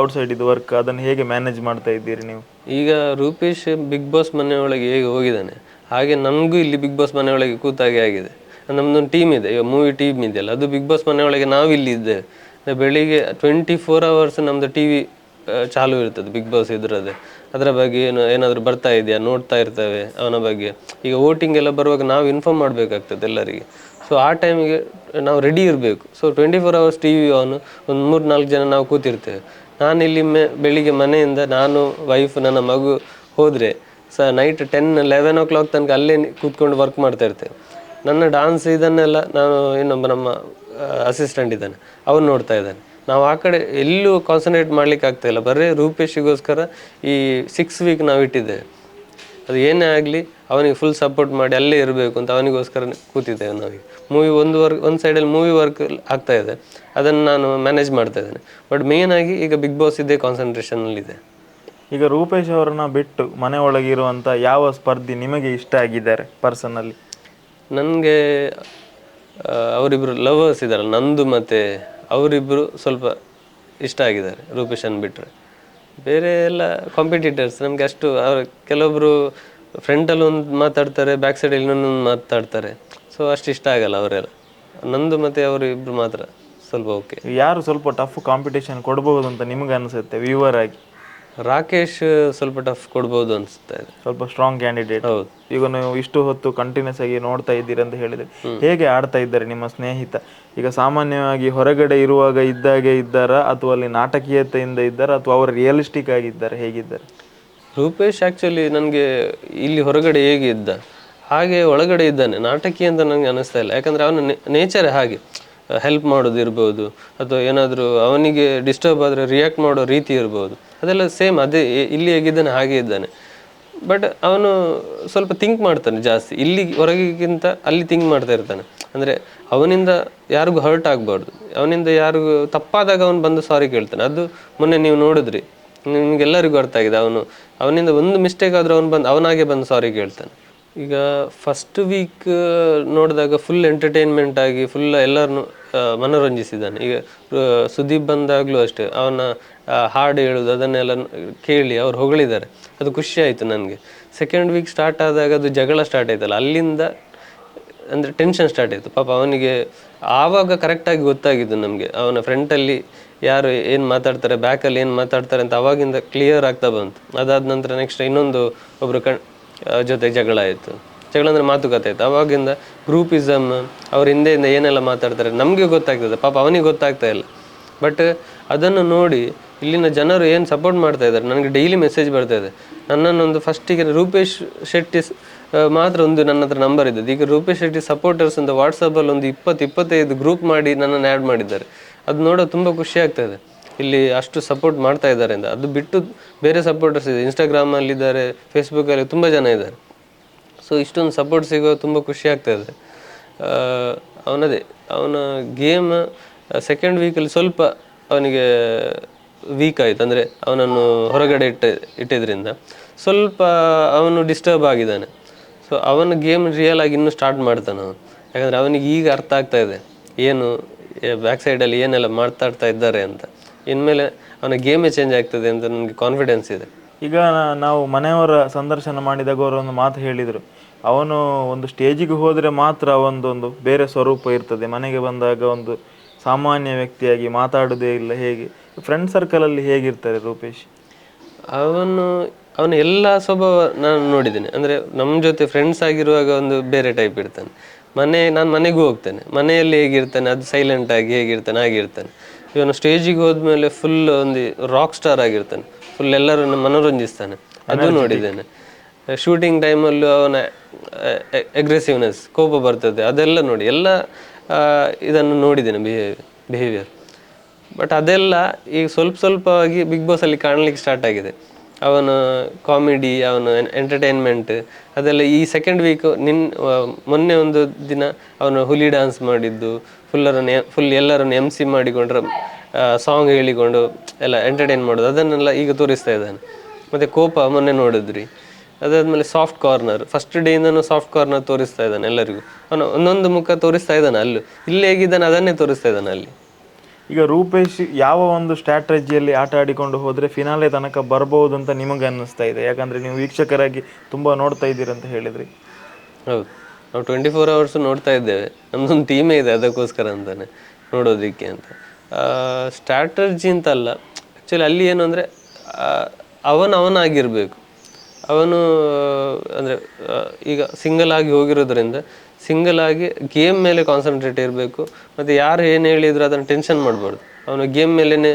ಔಟ್ಸೈಡ್ ಇದು ವರ್ಕ್, ಅದನ್ನು ಹೇಗೆ ಮ್ಯಾನೇಜ್ ಮಾಡ್ತಾ ಇದ್ದೀರಿ ನೀವು? ಈಗ ರೂಪೇಶ್ ಬಿಗ್ ಬಾಸ್ ಮನೆಯೊಳಗೆ ಹೇಗೆ ಹೋಗಿದ್ದಾನೆ ಹಾಗೆ ನಮಗೂ ಇಲ್ಲಿ ಬಿಗ್ ಬಾಸ್ ಮನೆಯೊಳಗೆ ಕೂತಾಗೆ ಆಗಿದೆ. ನಮ್ಮದೊಂದು ಟೀಮ್ ಇದೆ, ಈಗ ಮೂವಿ ಟೀಮ್ ಇದೆಯಲ್ಲ, ಅದು ಬಿಗ್ ಬಾಸ್ ಮನೆಯೊಳಗೆ ನಾವು ಇಲ್ಲಿ ಇದ್ದೇವೆ. ಬೆಳಿಗ್ಗೆ 24 hours ನಮ್ಮದು TV ಚಾಲು ಇರ್ತದೆ, ಬಿಗ್ ಬಾಸ್ ಇದ್ರದ್ದೇ. ಅದರ ಬಗ್ಗೆ ಏನಾದರೂ ಬರ್ತಾ ಇದೆಯಾ ನೋಡ್ತಾ ಇರ್ತೇವೆ ಅವನ ಬಗ್ಗೆ. ಈಗ ವೋಟಿಂಗ್ ಎಲ್ಲ ಬರುವಾಗ ನಾವು ಇನ್ಫಾರ್ಮ್ ಮಾಡಬೇಕಾಗ್ತದೆ ಎಲ್ಲರಿಗೆ. ಸೊ ಆ ಟೈಮಿಗೆ ನಾವು ರೆಡಿ ಇರಬೇಕು. ಸೊ 24 hours TV ಅವನು ಒಂದು 3-4 ಜನ ನಾವು ಕೂತಿರ್ತೇವೆ. ನಾನು ಇಲ್ಲಿ ಬೆಳಿಗ್ಗೆ ಮನೆಯಿಂದ ನಾನು ವೈಫ್ ನನ್ನ ಮಗು ಹೋದರೆ ನೈಟ್ 10-11 o'clock ತನಕ ಅಲ್ಲೇ ಕೂತ್ಕೊಂಡು ವರ್ಕ್ ಮಾಡ್ತಾ ಇರ್ತೇವೆ. ನನ್ನ ಡಾನ್ಸ್ ಇದನ್ನೆಲ್ಲ ನಾನು ಇನ್ನೊಬ್ಬ ನಮ್ಮ ಅಸಿಸ್ಟೆಂಟ್ ಇದ್ದಾನೆ, ಅವನು ನೋಡ್ತಾ ಇದ್ದಾನೆ. ನಾವು ಆ ಕಡೆ ಎಲ್ಲೂ ಕಾನ್ಸಂಟ್ರೇಟ್ ಮಾಡ್ಲಿಕ್ಕೆ ಆಗ್ತಾಯಿಲ್ಲ, ಬರೀ ರೂಪೇಶಿಗೋಸ್ಕರ ಈ 6 week ನಾವು ಇಟ್ಟಿದ್ದೇವೆ. ಅದು ಏನೇ ಆಗಲಿ ಅವನಿಗೆ ಫುಲ್ ಸಪೋರ್ಟ್ ಮಾಡಿ ಅಲ್ಲೇ ಇರಬೇಕು ಅಂತ ಅವನಿಗೋಸ್ಕರ ಕೂತಿದ್ದೇವೆ ನಾವೀಗ. ಮೂವಿ ಒಂದು ಸೈಡಲ್ಲಿ ಮೂವಿ ವರ್ಕ್ ಆಗ್ತಾ ಇದೆ, ಅದನ್ನು ನಾನು ಮ್ಯಾನೇಜ್ ಮಾಡ್ತಾ ಇದ್ದೇನೆ. ಬಟ್ ಮೇನ್ ಆಗಿ ಈಗ ಬಿಗ್ ಬಾಸ್ ಇದ್ದೇ ಕಾನ್ಸಂಟ್ರೇಷನಲ್ಲಿದೆ. ಈಗ ರೂಪೇಶ್ ಅವರನ್ನ ಬಿಟ್ಟು ಮನೆ ಒಳಗಿರುವಂಥ ಯಾವ ಸ್ಪರ್ಧಿ ನಿಮಗೆ ಇಷ್ಟ ಆಗಿದ್ದಾರೆ ಪರ್ಸನಲಿ? ನನಗೆ ಅವರಿಬ್ಬರು ಲವರ್ಸ್ ಇದ್ದಾರಲ್ಲ, ನಂದು ಮತ್ತು ಅವರಿಬ್ಬರು ಸ್ವಲ್ಪ ಇಷ್ಟ ಆಗಿದ್ದಾರೆ ರೂಪೇಶನ್ನು ಬಿಟ್ಟರೆ. ಬೇರೆ ಎಲ್ಲ ಕಾಂಪಿಟೇಟರ್ಸ್ ನಮಗೆ ಅಷ್ಟು ಕೆಲವೊಬ್ಬರು ಫ್ರಂಟಲ್ಲಿ ಒಂದು ಮಾತಾಡ್ತಾರೆ, ಬ್ಯಾಕ್ ಸೈಡಲ್ಲಿ ಇನ್ನೊಂದು ಮಾತಾಡ್ತಾರೆ. ಸೊ ಅಷ್ಟು ಇಷ್ಟ ಆಗಲ್ಲ ಅವರೆಲ್ಲ. ನಂದು ಮತ್ತು ಅವರು ಇಬ್ಬರು ಮಾತ್ರ ಸ್ವಲ್ಪ ಓಕೆ. ಯಾರು ಸ್ವಲ್ಪ ಟಫ್ ಕಾಂಪಿಟೇಷನ್ ಕೊಡ್ಬೋದು ಅಂತ ನಿಮ್ಗೆ ಅನಿಸುತ್ತೆ ವ್ಯೂವರ್ ಆಗಿ? ರಾಕೇಶ್ ಸ್ವಲ್ಪ ಟಫ್ ಕೊಡ್ಬೋದು ಅನಿಸ್ತಾ ಇದೆ, ಸ್ವಲ್ಪ ಸ್ಟ್ರಾಂಗ್ ಕ್ಯಾಂಡಿಡೇಟ್. ಹೌದು. ಈಗ ನೀವು ಇಷ್ಟು ಹೊತ್ತು ಕಂಟಿನ್ಯೂಸ್ ಆಗಿ ನೋಡ್ತಾ ಇದ್ದೀರಿ ಅಂತ ಹೇಳಿದ್ರೆ, ಹೇಗೆ ಆಡ್ತಾ ಇದ್ದಾರೆ ನಿಮ್ಮ ಸ್ನೇಹಿತ? ಈಗ ಸಾಮಾನ್ಯವಾಗಿ ಹೊರಗಡೆ ಇರುವಾಗ ಇದ್ದಾಗೆ ಇದ್ದಾರಾ, ಅಥವಾ ಅಲ್ಲಿ ನಾಟಕೀಯತೆಯಿಂದ ಇದ್ದಾರಾ, ಅಥವಾ ಅವರು ರಿಯಲಿಸ್ಟಿಕ್ ಆಗಿದ್ದಾರೆ, ಹೇಗಿದ್ದಾರೆ? ರೂಪೇಶ್ ಆ್ಯಕ್ಚುಲಿ ನನಗೆ ಇಲ್ಲಿ ಹೊರಗಡೆ ಹೇಗೆ ಇದ್ದ ಹಾಗೆ ಒಳಗಡೆ ಇದ್ದಾನೆ, ನಾಟಕೀಯ ಅಂತ ನನಗೆ ಅನ್ನಿಸ್ತಾ ಇಲ್ಲ. ಯಾಕಂದರೆ ಅವನ ನೇಚರೇ ಹಾಗೆ, ಹೆಲ್ಪ್ ಮಾಡೋದು ಇರ್ಬೋದು, ಅಥವಾ ಏನಾದರೂ ಅವನಿಗೆ ಡಿಸ್ಟರ್ಬ್ ಆದರೆ ರಿಯಾಕ್ಟ್ ಮಾಡೋ ರೀತಿ ಇರ್ಬೋದು, ಅದೆಲ್ಲ ಸೇಮ್ ಅದೇ ಇಲ್ಲಿ ಹೇಗಿದ್ದಾನೆ ಹಾಗೆ ಇದ್ದಾನೆ. ಬಟ್ ಅವನು ಸ್ವಲ್ಪ ಥಿಂಕ್ ಮಾಡ್ತಾನೆ ಜಾಸ್ತಿ, ಇಲ್ಲಿ ಹೊರಗಿಗಿಂತ ಅಲ್ಲಿ ಥಿಂಕ್ ಮಾಡ್ತಾ ಇರ್ತಾನೆ. ಅಂದರೆ ಅವನಿಂದ ಯಾರಿಗೂ ಹರ್ಟ್ ಆಗಬಾರ್ದು, ಅವನಿಂದ ಯಾರಿಗೂ ತಪ್ಪಾದಾಗ ಅವನು ಬಂದು ಸಾರಿ ಕೇಳ್ತಾನೆ. ಅದು ಮೊನ್ನೆ ನೀವು ನೋಡಿದ್ರಿ, ನಿಮಗೆಲ್ಲರಿಗೂ ಅರ್ಥ ಆಗಿದೆ. ಅವನಿಂದ ಒಂದು ಮಿಸ್ಟೇಕ್ ಆದರೂ ಅವನಾಗೆ ಬಂದು ಸಾರಿ ಕೇಳ್ತಾನೆ. ಈಗ ಫಸ್ಟ್ ವೀಕ್ ನೋಡಿದಾಗ ಫುಲ್ ಎಂಟರ್ಟೈನ್ಮೆಂಟ್ ಆಗಿ ಫುಲ್ ಎಲ್ಲರನ್ನು ಮನೋರಂಜಿಸಿದ್ದಾನೆ. ಈಗ ಸುದೀಪ್ ಬಂದಾಗಲೂ ಅಷ್ಟೇ, ಅವನ ಹಾಡು ಹೇಳೋದು ಅದನ್ನೆಲ್ಲ ಕೇಳಿ ಅವ್ರು ಹೊಗಳಿದ್ದಾರೆ, ಅದು ಖುಷಿ ಆಯಿತು ನನಗೆ. ಸೆಕೆಂಡ್ ವೀಕ್ ಸ್ಟಾರ್ಟ್ ಆದಾಗ ಅದು ಜಗಳ ಸ್ಟಾರ್ಟ್ ಆಯ್ತಲ್ಲ, ಅಲ್ಲಿಂದ ಅಂದರೆ ಟೆನ್ಷನ್ ಸ್ಟಾರ್ಟ್ ಆಯಿತು. ಪಾಪ ಅವನಿಗೆ ಆವಾಗ ಕರೆಕ್ಟಾಗಿ ಗೊತ್ತಾಗಿದ್ದು ನಮಗೆ, ಅವನ ಫ್ರಂಟಲ್ಲಿ ಯಾರು ಏನು ಮಾತಾಡ್ತಾರೆ, ಬ್ಯಾಕಲ್ಲಿ ಏನು ಮಾತಾಡ್ತಾರೆ ಅಂತ ಅವಾಗಿಂದ ಕ್ಲಿಯರ್ ಆಗ್ತಾ ಬಂತು. ಅದಾದ ನಂತರ ನೆಕ್ಸ್ಟ್ ಇನ್ನೊಂದು ಒಬ್ಬರು ಜೊತೆ ಜಗಳ ಆಯಿತು. ಜಗಳ ಅಂದರೆ ಮಾತುಕತೆ ಆಯಿತು. ಅವಾಗಿಂದ ಗ್ರೂಪಿಸಮ್, ಅವ್ರ ಹಿಂದೆಯಿಂದ ಏನೆಲ್ಲ ಮಾತಾಡ್ತಾರೆ ನಮಗೆ ಗೊತ್ತಾಗ್ತದೆ, ಪಾಪ ಅವನಿಗೆ ಗೊತ್ತಾಗ್ತಾ ಇಲ್ಲ. ಬಟ್ ಅದನ್ನು ನೋಡಿ ಇಲ್ಲಿನ ಜನರು ಏನು ಸಪೋರ್ಟ್ ಮಾಡ್ತಾ ಇದ್ದಾರೆ, ನನಗೆ ಡೈಲಿ ಮೆಸೇಜ್ ಬರ್ತಾ ಇದೆ. ನನ್ನನ್ನೊಂದು ಫಸ್ಟಿಗೆ ರೂಪೇಶ್ ಶೆಟ್ಟಿ ಮಾತ್ರ ಒಂದು ನನ್ನ ಹತ್ರ ನಂಬರ್ ಇದ್ದದ್ದು. ಈಗ ರೂಪೇಶ್ ಶೆಟ್ಟಿ ಸಪೋರ್ಟರ್ಸ್ ಅಂತ ವಾಟ್ಸಪ್ಪಲ್ಲಿ ಒಂದು 20-25 ಗ್ರೂಪ್ ಮಾಡಿ ನನ್ನನ್ನು ಆ್ಯಡ್ ಮಾಡಿದ್ದಾರೆ. ಅದು ನೋಡೋದು ತುಂಬ ಖುಷಿ ಆಗ್ತಾಯಿದೆ, ಇಲ್ಲಿ ಅಷ್ಟು ಸಪೋರ್ಟ್ ಮಾಡ್ತಾ ಇದ್ದಾರೆ ಅಂತ. ಅದು ಬಿಟ್ಟು ಬೇರೆ ಸಪೋರ್ಟರ್ಸ್ ಇದೆ, ಇನ್ಸ್ಟಾಗ್ರಾಮಲ್ಲಿದ್ದಾರೆ, ಫೇಸ್ಬುಕ್ಕಲ್ಲಿ ತುಂಬ ಜನ ಇದ್ದಾರೆ. ಸೊ ಇಷ್ಟೊಂದು ಸಪೋರ್ಟ್ ಸಿಗೋ ತುಂಬ ಖುಷಿ ಆಗ್ತಾಯಿದೆ. ಅವನ ಗೇಮ್ ಸೆಕೆಂಡ್ ವೀಕಲ್ಲಿ ಸ್ವಲ್ಪ ಅವನಿಗೆ ವೀಕ್ ಆಯಿತು. ಅಂದರೆ ಅವನನ್ನು ಹೊರಗಡೆ ಇಟ್ಟಿದ್ರಿಂದ ಸ್ವಲ್ಪ ಅವನು ಡಿಸ್ಟರ್ಬ್ ಆಗಿದ್ದಾನೆ. ಸೊ ಅವನ ಗೇಮ್ ರಿಯಲ್ ಆಗಿ ಇನ್ನೂ ಸ್ಟಾರ್ಟ್ ಮಾಡ್ತಾನೆ ಅವನು. ಯಾಕಂದರೆ ಅವನಿಗೆ ಈಗ ಅರ್ಥ ಆಗ್ತಾ ಇದೆ ಏನು ಬ್ಯಾಕ್ ಸೈಡಲ್ಲಿ ಏನೆಲ್ಲ ಮಾತಾಡ್ತಾ ಇದ್ದಾರೆ ಅಂತ. ಇನ್ಮೇಲೆ ಅವನ ಗೇಮೇ ಚೇಂಜ್ ಆಗ್ತದೆ ಅಂತ ನನಗೆ ಕಾನ್ಫಿಡೆನ್ಸ್ ಇದೆ. ಈಗ ನಾವು ಮನೆಯವರ ಸಂದರ್ಶನ ಮಾಡಿದಾಗ ಅವರು ಒಂದು ಮಾತು ಹೇಳಿದರು, ಅವನು ಒಂದು ಸ್ಟೇಜಿಗೆ ಹೋದರೆ ಮಾತ್ರ ಒಂದು ಬೇರೆ ಸ್ವರೂಪ ಇರ್ತದೆ, ಮನೆಗೆ ಬಂದಾಗ ಒಂದು ಸಾಮಾನ್ಯ ವ್ಯಕ್ತಿಯಾಗಿ ಮಾತಾಡೋದೇ ಇಲ್ಲ. ಹೇಗೆ ಫ್ರೆಂಡ್ ಸರ್ಕಲಲ್ಲಿ ಹೇಗಿರ್ತಾರೆ ರೂಪೇಶ್? ಅವನ ಎಲ್ಲ ಸ್ವಭಾವ ನಾನು ನೋಡಿದ್ದೇನೆ. ಅಂದರೆ ನಮ್ಮ ಜೊತೆ ಫ್ರೆಂಡ್ಸ್ ಆಗಿರುವಾಗ ಒಂದು ಬೇರೆ ಟೈಪ್ ಇರ್ತಾನೆ. ನಾನು ಮನೆಗೂ ಹೋಗ್ತೇನೆ, ಮನೆಯಲ್ಲಿ ಹೇಗಿರ್ತಾನೆ ಅದು ಸೈಲೆಂಟ್ ಆಗಿ ಹೇಗಿರ್ತಾನೆ ಆಗಿರ್ತಾನೆ. ಇವನು ಸ್ಟೇಜಿಗೆ ಹೋದ್ಮೇಲೆ ಫುಲ್ ಒಂದು ರಾಕ್ ಸ್ಟಾರ್ ಆಗಿರ್ತಾನೆ, ಫುಲ್ ಎಲ್ಲರನ್ನು ಮನೋರಂಜಿಸ್ತಾನೆ, ಅದು ನೋಡಿದ್ದೇನೆ. ಶೂಟಿಂಗ್ ಟೈಮಲ್ಲೂ ಅವನ ಅಗ್ರೆಸಿವ್ನೆಸ್, ಕೋಪ ಬರ್ತದೆ, ಅದೆಲ್ಲ ನೋಡಿ ಎಲ್ಲ ಇದನ್ನು ನೋಡಿದ್ದೇನೆ ಬಿಹೇವಿಯರ್. ಬಟ್ ಅದೆಲ್ಲ ಈಗ ಸ್ವಲ್ಪವಾಗಿ ಬಿಗ್ ಬಾಸಲ್ಲಿ ಕಾಣಲಿಕ್ಕೆ ಸ್ಟಾರ್ಟ್ ಆಗಿದೆ. ಅವನ ಕಾಮಿಡಿ, ಅವನ ಎಂಟರ್ಟೈನ್ಮೆಂಟ್ ಅದೆಲ್ಲ ಈ ಸೆಕೆಂಡ್ ವೀಕ್ ಮೊನ್ನೆ ಒಂದು ದಿನ ಅವನು ಹುಲಿ ಡ್ಯಾನ್ಸ್ ಮಾಡಿದ್ದು, ಫುಲ್ ಎಲ್ಲರನ್ನು MC ಮಾಡಿಕೊಂಡ್ರೆ ಸಾಂಗ್ ಹೇಳಿಕೊಂಡು ಎಲ್ಲ ಎಂಟರ್ಟೈನ್ ಮಾಡೋದು, ಅದನ್ನೆಲ್ಲ ಈಗ ತೋರಿಸ್ತಾ ಇದ್ದಾನೆ. ಮತ್ತು ಕೋಪ ಮೊನ್ನೆ ನೋಡಿದ್ರಿ. ಅದಾದಮೇಲೆ ಸಾಫ್ಟ್ ಕಾರ್ನರ್, ಫಸ್ಟ್ ಡೇಯಿಂದನೂ ಸಾಫ್ಟ್ ಕಾರ್ನರ್ ತೋರಿಸ್ತಾ ಇದ್ದಾನೆ ಎಲ್ಲರಿಗೂ. ಅವನು ಒಂದೊಂದು ಮುಖ ತೋರಿಸ್ತಾ ಇದ್ದಾನೆ, ಅಲ್ಲೂ ಇಲ್ಲಿ ಹೇಗಿದ್ದಾನೆ ಅದನ್ನೇ ತೋರಿಸ್ತಾ ಇದ್ದಾನೆ ಅಲ್ಲಿ. ಈಗ ರೂಪೇಶ್ ಯಾವ ಒಂದು ಸ್ಟ್ರಾಟಜಿಯಲ್ಲಿ ಆಟ ಆಡಿಕೊಂಡು ಹೋದರೆ ಫಿನಾಲೆ ತನಕ ಬರ್ಬೋದು ಅಂತ ನಿಮಗೆ ಅನ್ನಿಸ್ತಾ ಇದೆ? ಯಾಕಂದರೆ ನೀವು ವೀಕ್ಷಕರಾಗಿ ತುಂಬ ನೋಡ್ತಾ ಇದ್ದೀರಿ ಅಂತ ಹೇಳಿದ್ರಿ. ಹೌದು, ನಾವು 24 hours ನೋಡ್ತಾ ಇದ್ದೇವೆ. ನಮ್ಮದೊಂದು ಟೀಮೇ ಇದೆ ಅದಕ್ಕೋಸ್ಕರ ಅಂತಾನೆ, ನೋಡೋದಕ್ಕೆ ಅಂತ. ಸ್ಟ್ರಾಟಜಿ ಅಂತಲ್ಲ, ಆ್ಯಕ್ಚುಲಿ ಅಲ್ಲಿ ಏನು ಅಂದರೆ ಅವನಾಗಿರಬೇಕು. ಅವನು ಅಂದರೆ ಈಗ ಸಿಂಗಲ್ ಆಗಿ ಹೋಗಿರೋದ್ರಿಂದ ಸಿಂಗಲ್ ಆಗಿ ಗೇಮ್ ಮೇಲೆ ಕಾನ್ಸಂಟ್ರೇಟ್ ಇರಬೇಕು. ಮತ್ತು ಯಾರು ಏನು ಹೇಳಿದ್ರು ಅದನ್ನು ಟೆನ್ಷನ್ ಮಾಡಬಾರ್ದು, ಅವನು ಗೇಮ್ ಮೇಲೇ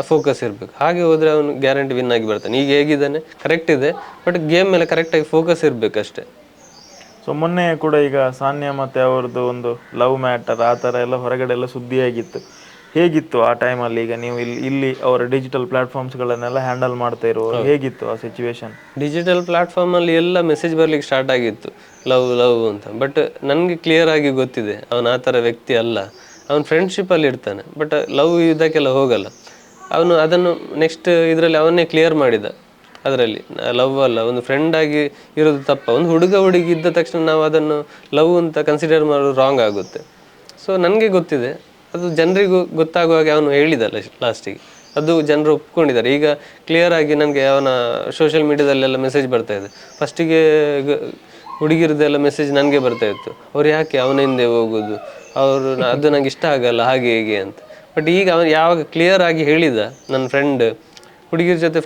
ಫೋಕಸ್ ಇರಬೇಕು. ಹಾಗೆ ಹೋದರೆ ಅವನು ಗ್ಯಾರಂಟಿ ವಿನ್ ಆಗಿ ಬರ್ತಾನೆ. ಈಗ ಹೇಗಿದ್ದಾನೆ ಕರೆಕ್ಟ್ ಇದೆ, ಬಟ್ ಗೇಮ್ ಮೇಲೆ ಕರೆಕ್ಟಾಗಿ ಫೋಕಸ್ ಇರಬೇಕು ಅಷ್ಟೇ. ಸೊ ಮೊನ್ನೆ ಕೂಡ ಈಗ ಸಾನ್ಯಾ ಮತ್ತು ಅವ್ರದ್ದು ಒಂದು ಲವ್ ಮ್ಯಾಟರ್ ಆ ಥರ ಎಲ್ಲ ಹೊರಗಡೆ ಎಲ್ಲ ಸುದ್ದಿಯಾಗಿತ್ತು. ಹೇಗಿತ್ತು ಆ ಟೈಮಲ್ಲಿ? ಈಗ ನೀವು ಇಲ್ಲಿ ಅವರ ಡಿಜಿಟಲ್ ಪ್ಲಾಟ್ಫಾರ್ಮ್ಸ್ಗಳನ್ನೆಲ್ಲ ಹ್ಯಾಂಡಲ್ ಮಾಡ್ತಾ ಇರುವಾಗ ಹೇಗಿತ್ತು ಆ ಸಿಚುವೇಶನ್? ಡಿಜಿಟಲ್ ಪ್ಲಾಟ್ಫಾರ್ಮಲ್ಲಿ ಎಲ್ಲ ಮೆಸೇಜ್ ಬರ್ಲಿಕ್ಕೆ ಸ್ಟಾರ್ಟ್ ಆಗಿತ್ತು, ಲವ್ ಅಂತ. ಬಟ್ ನನಗೆ ಕ್ಲಿಯರ್ ಆಗಿ ಗೊತ್ತಿದೆ ಅವನು ಆ ಥರ ವ್ಯಕ್ತಿ ಅಲ್ಲ. ಅವನು ಫ್ರೆಂಡ್ಶಿಪ್ಪಲ್ಲಿ ಇರ್ತಾನೆ, ಬಟ್ ಲವ್ ಇದಕ್ಕೆಲ್ಲ ಹೋಗಲ್ಲ. ಅವನು ಅದನ್ನು ನೆಕ್ಸ್ಟ್ ಇದರಲ್ಲಿ ಅವನ್ನೇ ಕ್ಲಿಯರ್ ಮಾಡಿದ. ಅದರಲ್ಲಿ ಲವ್ ಅಲ್ಲ, ಒಂದು ಫ್ರೆಂಡ್ ಆಗಿ ಇರೋದು ತಪ್ಪ. ಒಂದು ಹುಡುಗಿ ಇದ್ದ ತಕ್ಷಣ ನಾವು ಅದನ್ನು ಲವ್ ಅಂತ ಕನ್ಸಿಡರ್ ಮಾಡೋದು ರಾಂಗ್ ಆಗುತ್ತೆ. ಸೊ ನನಗೆ ಗೊತ್ತಿದೆ, ಅದು ಜನರಿಗೂ ಗೊತ್ತಾಗುವಾಗ ಅವನು ಹೇಳಿದಲ್ಲ ಲಾಸ್ಟಿಗೆ, ಅದು ಜನರು ಒಪ್ಕೊಂಡಿದ್ದಾರೆ. ಈಗ ಕ್ಲಿಯರ್ ಆಗಿ ನನಗೆ ಅವನ ಸೋಷಿಯಲ್ ಮೀಡಿಯಾದಲ್ಲೆಲ್ಲ ಮೆಸೇಜ್ ಬರ್ತಾ ಇದೆ. ಫಸ್ಟಿಗೆ ಹುಡುಗಿರದೆಲ್ಲ ಮೆಸೇಜ್ ನನಗೆ ಬರ್ತಾ ಇತ್ತು, ಅವ್ರು ಯಾಕೆ ಅವನ ಹಿಂದೆ ಹೋಗೋದು, ಅದು ನಂಗೆ ಇಷ್ಟ ಆಗಲ್ಲ ಹಾಗೆ ಹೇಗೆ ಅಂತ. ಬಟ್ ಈಗ ಅವನು ಯಾವಾಗ ಕ್ಲಿಯರ್ ಆಗಿ ಹೇಳಿದ, ನನ್ನ ಫ್ರೆಂಡ್ ಹುಡುಗಿರ ಜೊತೆ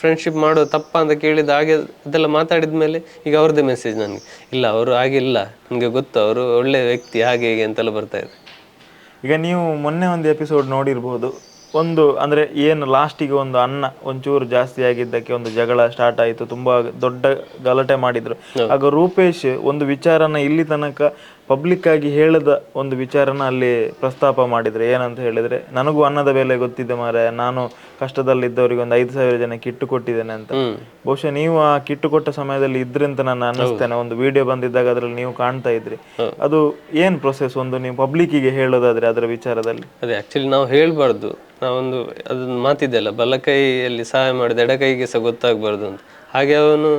ಫ್ರೆಂಡ್ಶಿಪ್ ಮಾಡೋದು ತಪ್ಪ ಅಂತ ಕೇಳಿದ, ಹಾಗೆ ಅದೆಲ್ಲ ಮಾತಾಡಿದ ಮೇಲೆ ಈಗ ಅವ್ರದ್ದೇ ಮೆಸೇಜ್ ನನಗೆ, ಇಲ್ಲ ಅವರು ಹಾಗಿಲ್ಲ, ನನಗೆ ಗೊತ್ತು ಅವರು ಒಳ್ಳೆ ವ್ಯಕ್ತಿ ಹಾಗೆ ಹೇಗೆ ಅಂತೆಲ್ಲ ಬರ್ತಾ ಇದೆ. ಈಗ ನೀವು ಮೊನ್ನೆ ಒಂದು ಎಪಿಸೋಡ್ ನೋಡಿರ್ಬೋದು, ಒಂದು ಅಂದರೆ ಏನು ಲಾಸ್ಟಿಗೆ ಒಂದು ಅನ್ನ ಒಂಚೂರು ಜಾಸ್ತಿ ಆಗಿದ್ದಕ್ಕೆ ಒಂದು ಜಗಳ ಸ್ಟಾರ್ಟ್ ಆಯಿತು, ತುಂಬ ದೊಡ್ಡ ಗಲಾಟೆ ಮಾಡಿದರು. ಆಗ ರೂಪೇಶ್ ಒಂದು ವಿಚಾರನ ಇಲ್ಲಿ ತನಕ ಪಬ್ಲಿಕ್ ಆಗಿ ಹೇಳದ ಒಂದು ವಿಚಾರನ ಅಲ್ಲಿ ಪ್ರಸ್ತಾಪ ಮಾಡಿದರೆ ಏನಂತ ಹೇಳಿದರೆ, ನನಗೂ ಅನ್ನದ ಬೆಲೆ ಗೊತ್ತಿದೆ ಮಾರೆ, ನಾನು ಕಷ್ಟದಲ್ಲಿದ್ದವರಿಗೆ ಒಂದು 5,000 ಜನ ಕಿಟ್ಟು ಕೊಟ್ಟಿದ್ದೇನೆ ಅಂತ. ಬಹುಶಃ ನೀವು ಆ ಕಿಟ್ಟು ಕೊಟ್ಟ ಸಮಯದಲ್ಲಿ ಇದ್ರಿ ಅಂತ ನಾನು ಅನ್ನಿಸ್ತೇನೆ. ಒಂದು ವಿಡಿಯೋ ಬಂದಿದ್ದಾಗ ಅದರಲ್ಲಿ ನೀವು ಕಾಣ್ತಾ ಇದ್ರಿ. ಅದು ಏನು ಪ್ರೊಸೆಸ್ ಒಂದು ನೀವು ಪಬ್ಲಿಕ್ಕಿಗೆ ಹೇಳೋದಾದ್ರೆ ಅದರ ವಿಚಾರದಲ್ಲಿ? ಅದೇ ಆ್ಯಕ್ಚುಲಿ ನಾವು ಹೇಳಬಾರ್ದು, ನಾವೊಂದು ಅದನ್ನು ಮಾತಿದ್ದೆಲ್ಲ, ಬಲಕೈಯಲ್ಲಿ ಸಹಾಯ ಮಾಡಿದ ಎಡಕೈಗೆ ಸಹ ಗೊತ್ತಾಗಬಾರ್ದು ಅಂತ. ಹಾಗೆ ಅವನು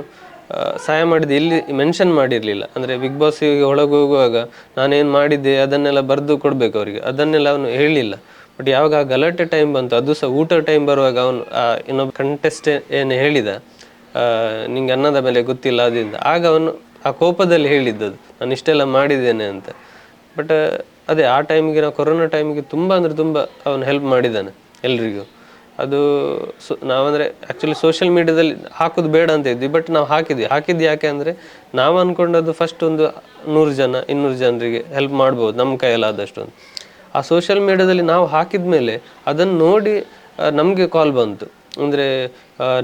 ಸಹಾಯ ಮಾಡಿದ್ದು ಇಲ್ಲಿ ಮೆನ್ಷನ್ ಮಾಡಿರಲಿಲ್ಲ. ಅಂದರೆ ಬಿಗ್ ಬಾಸಿಗೆ ಒಳಗೆ ಹೋಗುವಾಗ ನಾನೇನು ಮಾಡಿದ್ದೆ ಅದನ್ನೆಲ್ಲ ಬರೆದು ಕೊಡಬೇಕು ಅವರಿಗೆ, ಅದನ್ನೆಲ್ಲ ಅವನು ಹೇಳಿಲ್ಲ. ಬಟ್ ಯಾವಾಗ ಆ ಗಲಾಟೆ ಟೈಮ್ ಬಂತು, ಅದು ಸಹ ಊಟ ಟೈಮ್ ಬರುವಾಗ ಅವನು ಇನ್ನೊಬ್ಬ ಕಂಟೆಸ್ಟ್ ಏನು ಹೇಳಿದ, ನಿಂಗೆ ಅನ್ನದ ಮೇಲೆ ಗೊತ್ತಿಲ್ಲ ಅದರಿಂದ, ಆಗ ಅವನು ಆ ಕೋಪದಲ್ಲಿ ಹೇಳಿದ್ದದು ನಾನು ಇಷ್ಟೆಲ್ಲ ಮಾಡಿದ್ದೇನೆ ಅಂತ. ಬಟ್ ಅದೇ ಆ ಟೈಮಿಗೆ, ನಾವು ಕೊರೋನಾ ಟೈಮಿಗೆ ತುಂಬ ಅಂದರೆ ತುಂಬ ಅವನು ಹೆಲ್ಪ್ ಮಾಡಿದ್ದಾನೆ ಎಲ್ರಿಗೂ. ಅದು ನಾವಂದರೆ ಆ್ಯಕ್ಚುಲಿ ಸೋಷಿಯಲ್ ಮೀಡ್ಯಾದಲ್ಲಿ ಹಾಕೋದು ಬೇಡ ಅಂತ ಇದ್ವಿ, ಬಟ್ ನಾವು ಹಾಕಿದ್ದು ಯಾಕೆ ಅಂದರೆ ನಾವು ಅಂದ್ಕೊಂಡದ್ದು ಫಸ್ಟ್ ಒಂದು 100 ಜನ 200 ಜನರಿಗೆ ಹೆಲ್ಪ್ ಮಾಡ್ಬೋದು ನಮ್ಮ ಕೈಯಲ್ಲಾದಷ್ಟು ಅಂತ. ಆ ಸೋಷಿಯಲ್ ಮೀಡ್ಯಾದಲ್ಲಿ ನಾವು ಹಾಕಿದ ಮೇಲೆ ಅದನ್ನು ನೋಡಿ ನಮಗೆ ಕಾಲ್ ಬಂತು, ಅಂದರೆ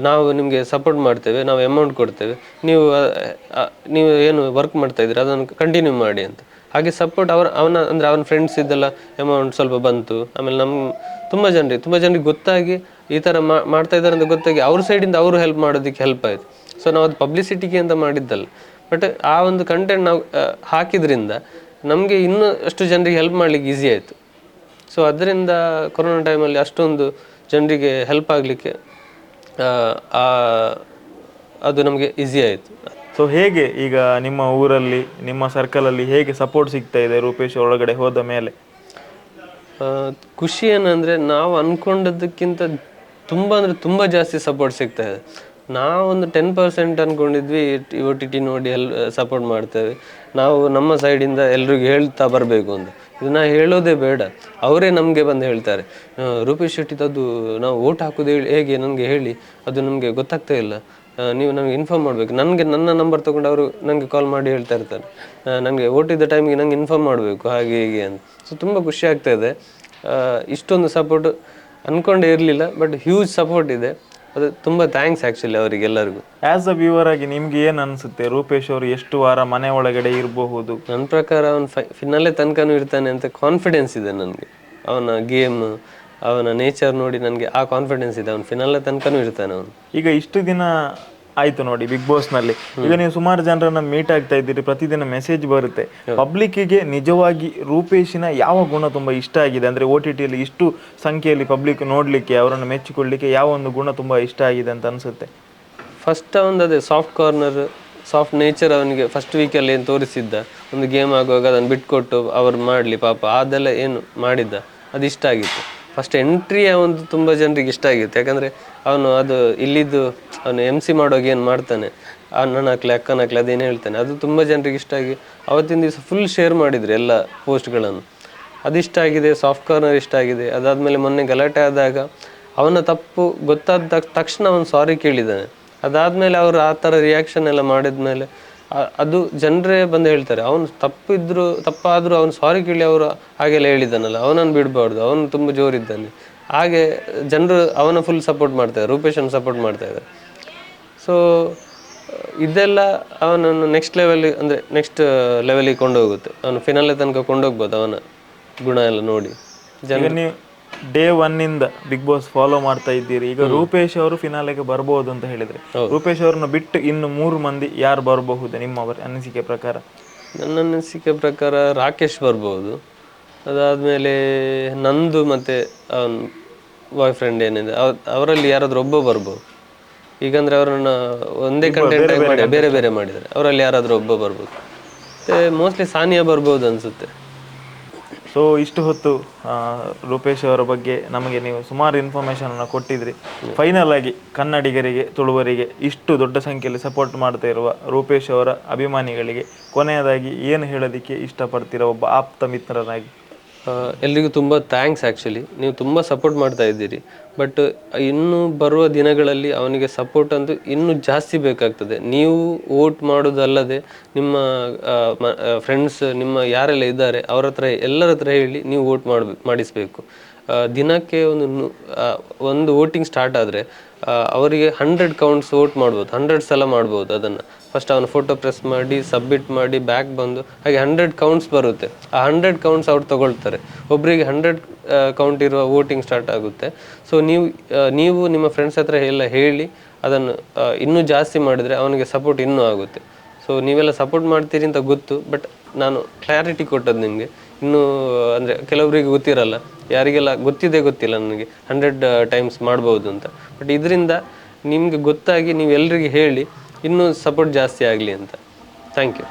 ನಾವು ನಿಮಗೆ ಸಪೋರ್ಟ್ ಮಾಡ್ತೇವೆ, ನಾವು ಅಮೌಂಟ್ ಕೊಡ್ತೇವೆ, ನೀವು ಏನು ವರ್ಕ್ ಮಾಡ್ತಾಯಿದ್ದೀರಿ ಅದನ್ನು ಕಂಟಿನ್ಯೂ ಮಾಡಿ ಅಂತ. ಹಾಗೆ ಸಪೋರ್ಟ್ ಅವನ ಫ್ರೆಂಡ್ಸ್ ಇದ್ದೆಲ್ಲ ಅಮೌಂಟ್ ಸ್ವಲ್ಪ ಬಂತು. ಆಮೇಲೆ ತುಂಬ ಜನರಿಗೆ ಗೊತ್ತಾಗಿ ಈ ಥರ ಮಾಡ್ತಾ ಇದ್ದಾರೆ ಅಂತ ಗೊತ್ತಾಗಿ ಅವ್ರ ಸೈಡಿಂದ ಅವರು ಹೆಲ್ಪ್ ಮಾಡೋದಕ್ಕೆ ಹೆಲ್ಪ್ ಆಯಿತು. ಸೊ ನಾವು ಅದು ಪಬ್ಲಿಸಿಟಿಗೆ ಅಂತ ಮಾಡಿದ್ದಲ್ಲ, ಬಟ್ ಆ ಒಂದು ಕಂಟೆಂಟ್ ನಾವು ಹಾಕಿದ್ರಿಂದ ನಮಗೆ ಇನ್ನೂ ಅಷ್ಟು ಜನರಿಗೆ ಹೆಲ್ಪ್ ಮಾಡಲಿಕ್ಕೆ ಈಸಿ ಆಯಿತು. ಸೊ ಅದರಿಂದ ಕೊರೋನಾ ಟೈಮಲ್ಲಿ ಅಷ್ಟೊಂದು ಜನರಿಗೆ ಹೆಲ್ಪ್ ಆಗಲಿಕ್ಕೆ ಅದು ನಮಗೆ ಈಸಿ ಆಯಿತು. ಸೊ ಹೇಗೆ ಈಗ ನಿಮ್ಮ ಊರಲ್ಲಿ ನಿಮ್ಮ ಸರ್ಕಲಲ್ಲಿ ಹೇಗೆ ಸಪೋರ್ಟ್ ಸಿಗ್ತಾ ಇದೆ ರೂಪೇಶ್ ಒಳಗಡೆ ಹೋದ ಮೇಲೆ? ಖುಷಿ ಏನಂದರೆ ನಾವು ಅಂದ್ಕೊಂಡದಕ್ಕಿಂತ ತುಂಬ ಜಾಸ್ತಿ ಸಪೋರ್ಟ್ ಸಿಗ್ತಾ ಇದೆ. ನಾವೊಂದು 10% ಅಂದ್ಕೊಂಡಿದ್ವಿ OTT ನೋಡಿ ಸಪೋರ್ಟ್ ಮಾಡ್ತೇವೆ, ನಾವು ನಮ್ಮ ಸೈಡಿಂದ ಎಲ್ರಿಗೂ ಹೇಳ್ತಾ ಬರಬೇಕು ಅಂತ. ಇದನ್ನ ಹೇಳೋದೇ ಬೇಡ, ಅವರೇ ನಮಗೆ ಬಂದು ಹೇಳ್ತಾರೆ, ರೂಪೇಶ್ ಶೆಟ್ಟಿದದು ನಾವು ಓಟ್ ಹಾಕೋದು ಹೇಗೆ ನನಗೆ ಹೇಳಿ, ಅದು ನಮಗೆ ಗೊತ್ತಾಗ್ತಾ ಇಲ್ಲ, ನೀವು ನನಗೆ ಇನ್ಫಾರ್ಮ್ ಮಾಡಬೇಕು. ನನ್ನ ನಂಬರ್ ತೊಗೊಂಡು ಅವರು ನನಗೆ ಕಾಲ್ ಮಾಡಿ ಹೇಳ್ತಾ ಇರ್ತಾರೆ, ನನಗೆ ಓಟಿದ್ದ ಟೈಮಿಗೆ ನಂಗೆ ಇನ್ಫಾರ್ಮ್ ಮಾಡಬೇಕು ಹಾಗೆ ಹೀಗೆ ಅಂತ. ಸೊ ತುಂಬ ಖುಷಿ ಆಗ್ತಾ ಇದೆ. ಇಷ್ಟೊಂದು ಸಪೋರ್ಟ್ ಅಂದ್ಕೊಂಡೇ ಇರಲಿಲ್ಲ, ಬಟ್ ಹ್ಯೂಜ್ ಸಪೋರ್ಟ್ ಇದೆ. ಅದು ತುಂಬ ಥ್ಯಾಂಕ್ಸ್ ಆ್ಯಕ್ಚುಲಿ ಅವರಿಗೆಲ್ಲರಿಗೂ. ಆ್ಯಸ್ ಅ ವ್ಯೂವರ್ ಆಗಿ ನಿಮ್ಗೆ ಏನು ಅನಿಸುತ್ತೆ, ರೂಪೇಶ್ ಅವರು ಎಷ್ಟು ವಾರ ಮನೆ ಒಳಗಡೆ ಇರಬಹುದು? ನನ್ನ ಪ್ರಕಾರ ಅವನು ಫಿನಾಲೆ ತನಕನೂ ಇರ್ತಾನೆ ಅಂತ ಕಾನ್ಫಿಡೆನ್ಸ್ ಇದೆ ನನಗೆ. ಅವನ ಗೇಮ್, ಅವನ ನೇಚರ್ ನೋಡಿ ನನಗೆ ಆ ಕಾನ್ಫಿಡೆನ್ಸ್ ಇದೆ, ಅವನು ಫಿನಾಲೆ ತನಕನೂ ಇರ್ತಾನೆ ಅವನು. ಈಗ ಇಷ್ಟು ದಿನ ಆಯ್ತು ನೋಡಿ ಬಿಗ್ ಬಾಸ್ನಲ್ಲಿ, ಈಗ ನೀವು ಸುಮಾರು ಜನರನ್ನ ಮೀಟ್ ಆಗ್ತಾ ಇದ್ದೀರಿ, ಪ್ರತಿದಿನ ಮೆಸೇಜ್ ಬರುತ್ತೆ. ಪಬ್ಲಿಕ್ಕಿಗೆ ನಿಜವಾಗಿ ರೂಪೇಶಿನ ಯಾವ ಗುಣ ತುಂಬ ಇಷ್ಟ ಆಗಿದೆ, ಅಂದರೆ OTTಯಲ್ಲಿ ಇಷ್ಟು ಸಂಖ್ಯೆಯಲ್ಲಿ ಪಬ್ಲಿಕ್ ನೋಡಲಿಕ್ಕೆ, ಅವರನ್ನು ಮೆಚ್ಚಿಕೊಳ್ಳಲಿಕ್ಕೆ ಯಾವ ಒಂದು ಗುಣ ತುಂಬ ಇಷ್ಟ ಆಗಿದೆ ಅಂತ ಅನಿಸುತ್ತೆ? ಫಸ್ಟ್ ಅವನದು ಅದೇ ಸಾಫ್ಟ್ ಕಾರ್ನರ್, ಸಾಫ್ಟ್ ನೇಚರ್. ಅವನಿಗೆ ಫಸ್ಟ್ ವೀಕಲ್ಲಿ ಏನು ತೋರಿಸಿದ್ದ, ಒಂದು ಗೇಮ್ ಆಗುವಾಗ ಅದನ್ನು ಬಿಟ್ಕೊಟ್ಟು ಅವ್ರು ಮಾಡಲಿ ಪಾಪ, ಅದೆಲ್ಲ ಏನು ಮಾಡಿದ್ದ ಅದು ಇಷ್ಟ ಆಗಿತ್ತು. ಫಸ್ಟ್ ಎಂಟ್ರಿಯೇ ಒಂದು ತುಂಬ ಜನರಿಗೆ ಇಷ್ಟ ಆಗಿತ್ತು, ಯಾಕಂದರೆ ಅವನು ಅದು ಇಲ್ಲಿದ್ದು ಅವನು MC ಮಾಡುವಾಗ ಏನು ಮಾಡ್ತಾನೆ, ಅಣ್ಣನಾಕ್ಲೆ ಅಕ್ಕನಾಕ್ಲೆ ಅದೇನು ಹೇಳ್ತಾನೆ, ಅದು ತುಂಬ ಜನರಿಗೆ ಇಷ್ಟ ಆಗಿ ಅವತ್ತಿನ ದಿವಸ ಫುಲ್ ಶೇರ್ ಮಾಡಿದ್ರು ಎಲ್ಲ ಪೋಸ್ಟ್ಗಳನ್ನು. ಅದು ಇಷ್ಟ ಆಗಿದೆ. ಸಾಫ್ಟ್ ಕಾರ್ನರ್ ಇಷ್ಟ ಆಗಿದೆ. ಅದಾದಮೇಲೆ ಮೊನ್ನೆ ಗಲಾಟೆ ಆದಾಗ ಅವನ ತಪ್ಪು ಗೊತ್ತಾದ ತಕ್ಷಣ ಅವನು ಸಾರಿ ಕೇಳಿದ್ದಾನೆ. ಅದಾದಮೇಲೆ ಅವರು ಆ ಥರ ರಿಯಾಕ್ಷನ್ ಎಲ್ಲ ಮಾಡಿದ್ಮೇಲೆ ಅದು ಜನರೇ ಬಂದು ಹೇಳ್ತಾರೆ, ಅವನು ತಪ್ಪಾದರೂ ಅವನು ಸಾರಿ ಕೇಳಿ ಅವರು ಹಾಗೆಲ್ಲ ಹೇಳಿದ್ದಾನಲ್ಲ, ಅವನನ್ನು ಬಿಡಬಾರ್ದು, ಅವನು ತುಂಬ ಜೋರಿದ್ದಾನೆ. ಹಾಗೆ ಜನರು ಅವನ ಫುಲ್ ಸಪೋರ್ಟ್ ಮಾಡ್ತಾರೆ, ರೂಪೇಶನ್ನು ಸಪೋರ್ಟ್ ಮಾಡ್ತಾ ಇದ್ದಾರೆ. ಸೊ ಇದೆಲ್ಲ ಅವನನ್ನು ನೆಕ್ಸ್ಟ್ ಲೆವೆಲಿಗೆ ಕೊಂಡೋಗುತ್ತೆ, ಅವನು ಫಿನಾಲೆ ತನಕ ಕೊಂಡೋಗ್ಬೋದು ಅವನ ಗುಣ ಎಲ್ಲ ನೋಡಿ. ನೀವು ಡೇ 1 ಇಂದ ಬಿಗ್ ಬಾಸ್ ಫಾಲೋ ಮಾಡ್ತಾ ಇದ್ದೀರಿ. ಈಗ ರೂಪೇಶ್ ಅವರು ಫಿನಾಲೆಗೆ ಬರ್ಬೋದು ಅಂತ ಹೇಳಿದ್ರೆ, ರೂಪೇಶ್ ಅವ್ರನ್ನ ಬಿಟ್ಟು ಇನ್ನು 3 ಮಂದಿ ಯಾರು ಬರಬಹುದು ನಿಮ್ಮ ಅನಿಸಿಕೆ ಪ್ರಕಾರ? ನನ್ನ ಅನಿಸಿಕೆ ಪ್ರಕಾರ ರಾಕೇಶ್ ಬರ್ಬೋದು. ಅದಾದಮೇಲೆ ನಂದು ಮತ್ತು ಅವನ ಬಾಯ್ ಫ್ರೆಂಡ್ ಏನಿದೆ ಅವರಲ್ಲಿ ಯಾರಾದರೂ ಒಬ್ಬ ಬರ್ಬೋದು. ಈಗಂದರೆ ಅವರನ್ನು ಒಂದೇ ಕಂಟೆಂಟ್ ಮಾಡಿ ಬೇರೆ ಬೇರೆ ಮಾಡಿದ್ದಾರೆ, ಅವರಲ್ಲಿ ಯಾರಾದರೂ ಒಬ್ಬ ಬರ್ಬೋದು. ಮತ್ತು ಮೋಸ್ಟ್ಲಿ ಸಾನಿಯಾ ಬರ್ಬೋದು ಅನಿಸುತ್ತೆ. ಸೊ ಇಷ್ಟು ಹೊತ್ತು ರೂಪೇಶ್ ಅವರ ಬಗ್ಗೆ ನಮಗೆ ನೀವು ಸುಮಾರು ಇನ್ಫಾರ್ಮೇಷನನ್ನು ಕೊಟ್ಟಿದ್ರಿ. ಫೈನಲ್ ಆಗಿ ಕನ್ನಡಿಗರಿಗೆ, ತುಳುವರಿಗೆ ಇಷ್ಟು ದೊಡ್ಡ ಸಂಖ್ಯೆಯಲ್ಲಿ ಸಪೋರ್ಟ್ ಮಾಡ್ತಾ ಇರುವ ರೂಪೇಶ್ ಅವರ ಅಭಿಮಾನಿಗಳಿಗೆ ಕೊನೆಯದಾಗಿ ಏನು ಹೇಳೋದಕ್ಕೆ ಇಷ್ಟಪಡ್ತೀರಾ ಒಬ್ಬ ಆಪ್ತ ಮಿತ್ರನಾಗಿ? ಎಲ್ರಿಗೂ ತುಂಬ ಥ್ಯಾಂಕ್ಸ್. ಆ್ಯಕ್ಚುಲಿ ನೀವು ತುಂಬ ಸಪೋರ್ಟ್ ಮಾಡ್ತಾ ಇದ್ದೀರಿ, ಬಟ್ ಇನ್ನು ಬರುವ ದಿನಗಳಲ್ಲಿ ಅವನಿಗೆ ಸಪೋರ್ಟ್ ಅಂತೂ ಇನ್ನೂ ಜಾಸ್ತಿ ಬೇಕಾಗ್ತದೆ. ನೀವು ವೋಟ್ ಮಾಡೋದಲ್ಲದೆ ನಿಮ್ಮ ಫ್ರೆಂಡ್ಸ್, ನಿಮ್ಮ ಯಾರೆಲ್ಲ ಇದ್ದಾರೆ ಎಲ್ಲರ ಹತ್ರ ಹೇಳಿ ನೀವು ವೋಟ್ ಮಾಡಿಸಬೇಕು. ದಿನಕ್ಕೆ ಒಂದು ವೋಟಿಂಗ್ ಸ್ಟಾರ್ಟ್ ಆದರೆ ಅವರಿಗೆ 100 ಕೌಂಟ್ಸ್ ವೋಟ್ ಮಾಡ್ಬೋದು, 100 ಸಲ ಮಾಡ್ಬೋದು. ಅದನ್ನು ಫಸ್ಟ್ ಅವನ ಫೋಟೋ ಪ್ರೆಸ್ ಮಾಡಿ ಸಬ್ಮಿಟ್ ಮಾಡಿ ಬ್ಯಾಕ್ ಬಂದು ಹಾಗೆ 100 ಕೌಂಟ್ಸ್ ಬರುತ್ತೆ. ಆ 100 ಕೌಂಟ್ಸ್ ಅವ್ರು ತಗೊಳ್ತಾರೆ. ಒಬ್ಬರಿಗೆ 100 ಕೌಂಟ್ ಇರುವ ವೋಟಿಂಗ್ ಸ್ಟಾರ್ಟ್ ಆಗುತ್ತೆ. ಸೊ ನೀವು ನಿಮ್ಮ ಫ್ರೆಂಡ್ಸ್ ಹತ್ರ ಎಲ್ಲ ಹೇಳಿ ಅದನ್ನು ಇನ್ನೂ ಜಾಸ್ತಿ ಮಾಡಿದರೆ ಅವನಿಗೆ ಸಪೋರ್ಟ್ ಇನ್ನೂ ಆಗುತ್ತೆ. ಸೊ ನೀವೆಲ್ಲ ಸಪೋರ್ಟ್ ಮಾಡ್ತೀರಿ ಅಂತ ಗೊತ್ತು, ಬಟ್ ನಾನು ಕ್ಲಾರಿಟಿ ಕೊಟ್ಟದ್ದು ನಿಮಗೆ. ಇನ್ನೂ ಅಂದರೆ ಕೆಲವರಿಗೆ ಗೊತ್ತಿರಲ್ಲ, ಯಾರಿಗೆಲ್ಲ ಗೊತ್ತಿಲ್ಲ ನನಗೆ 100 ಟೈಮ್ಸ್ ಮಾಡ್ಬೋದು ಅಂತ. ಬಟ್ ಇದರಿಂದ ನಿಮಗೆ ಗೊತ್ತಾಗಿ ನೀವು ಎಲ್ರಿಗೆ ಹೇಳಿ ಇನ್ನೂ ಸಪೋರ್ಟ್ ಜಾಸ್ತಿ ಆಗಲಿ ಅಂತ. Thank you.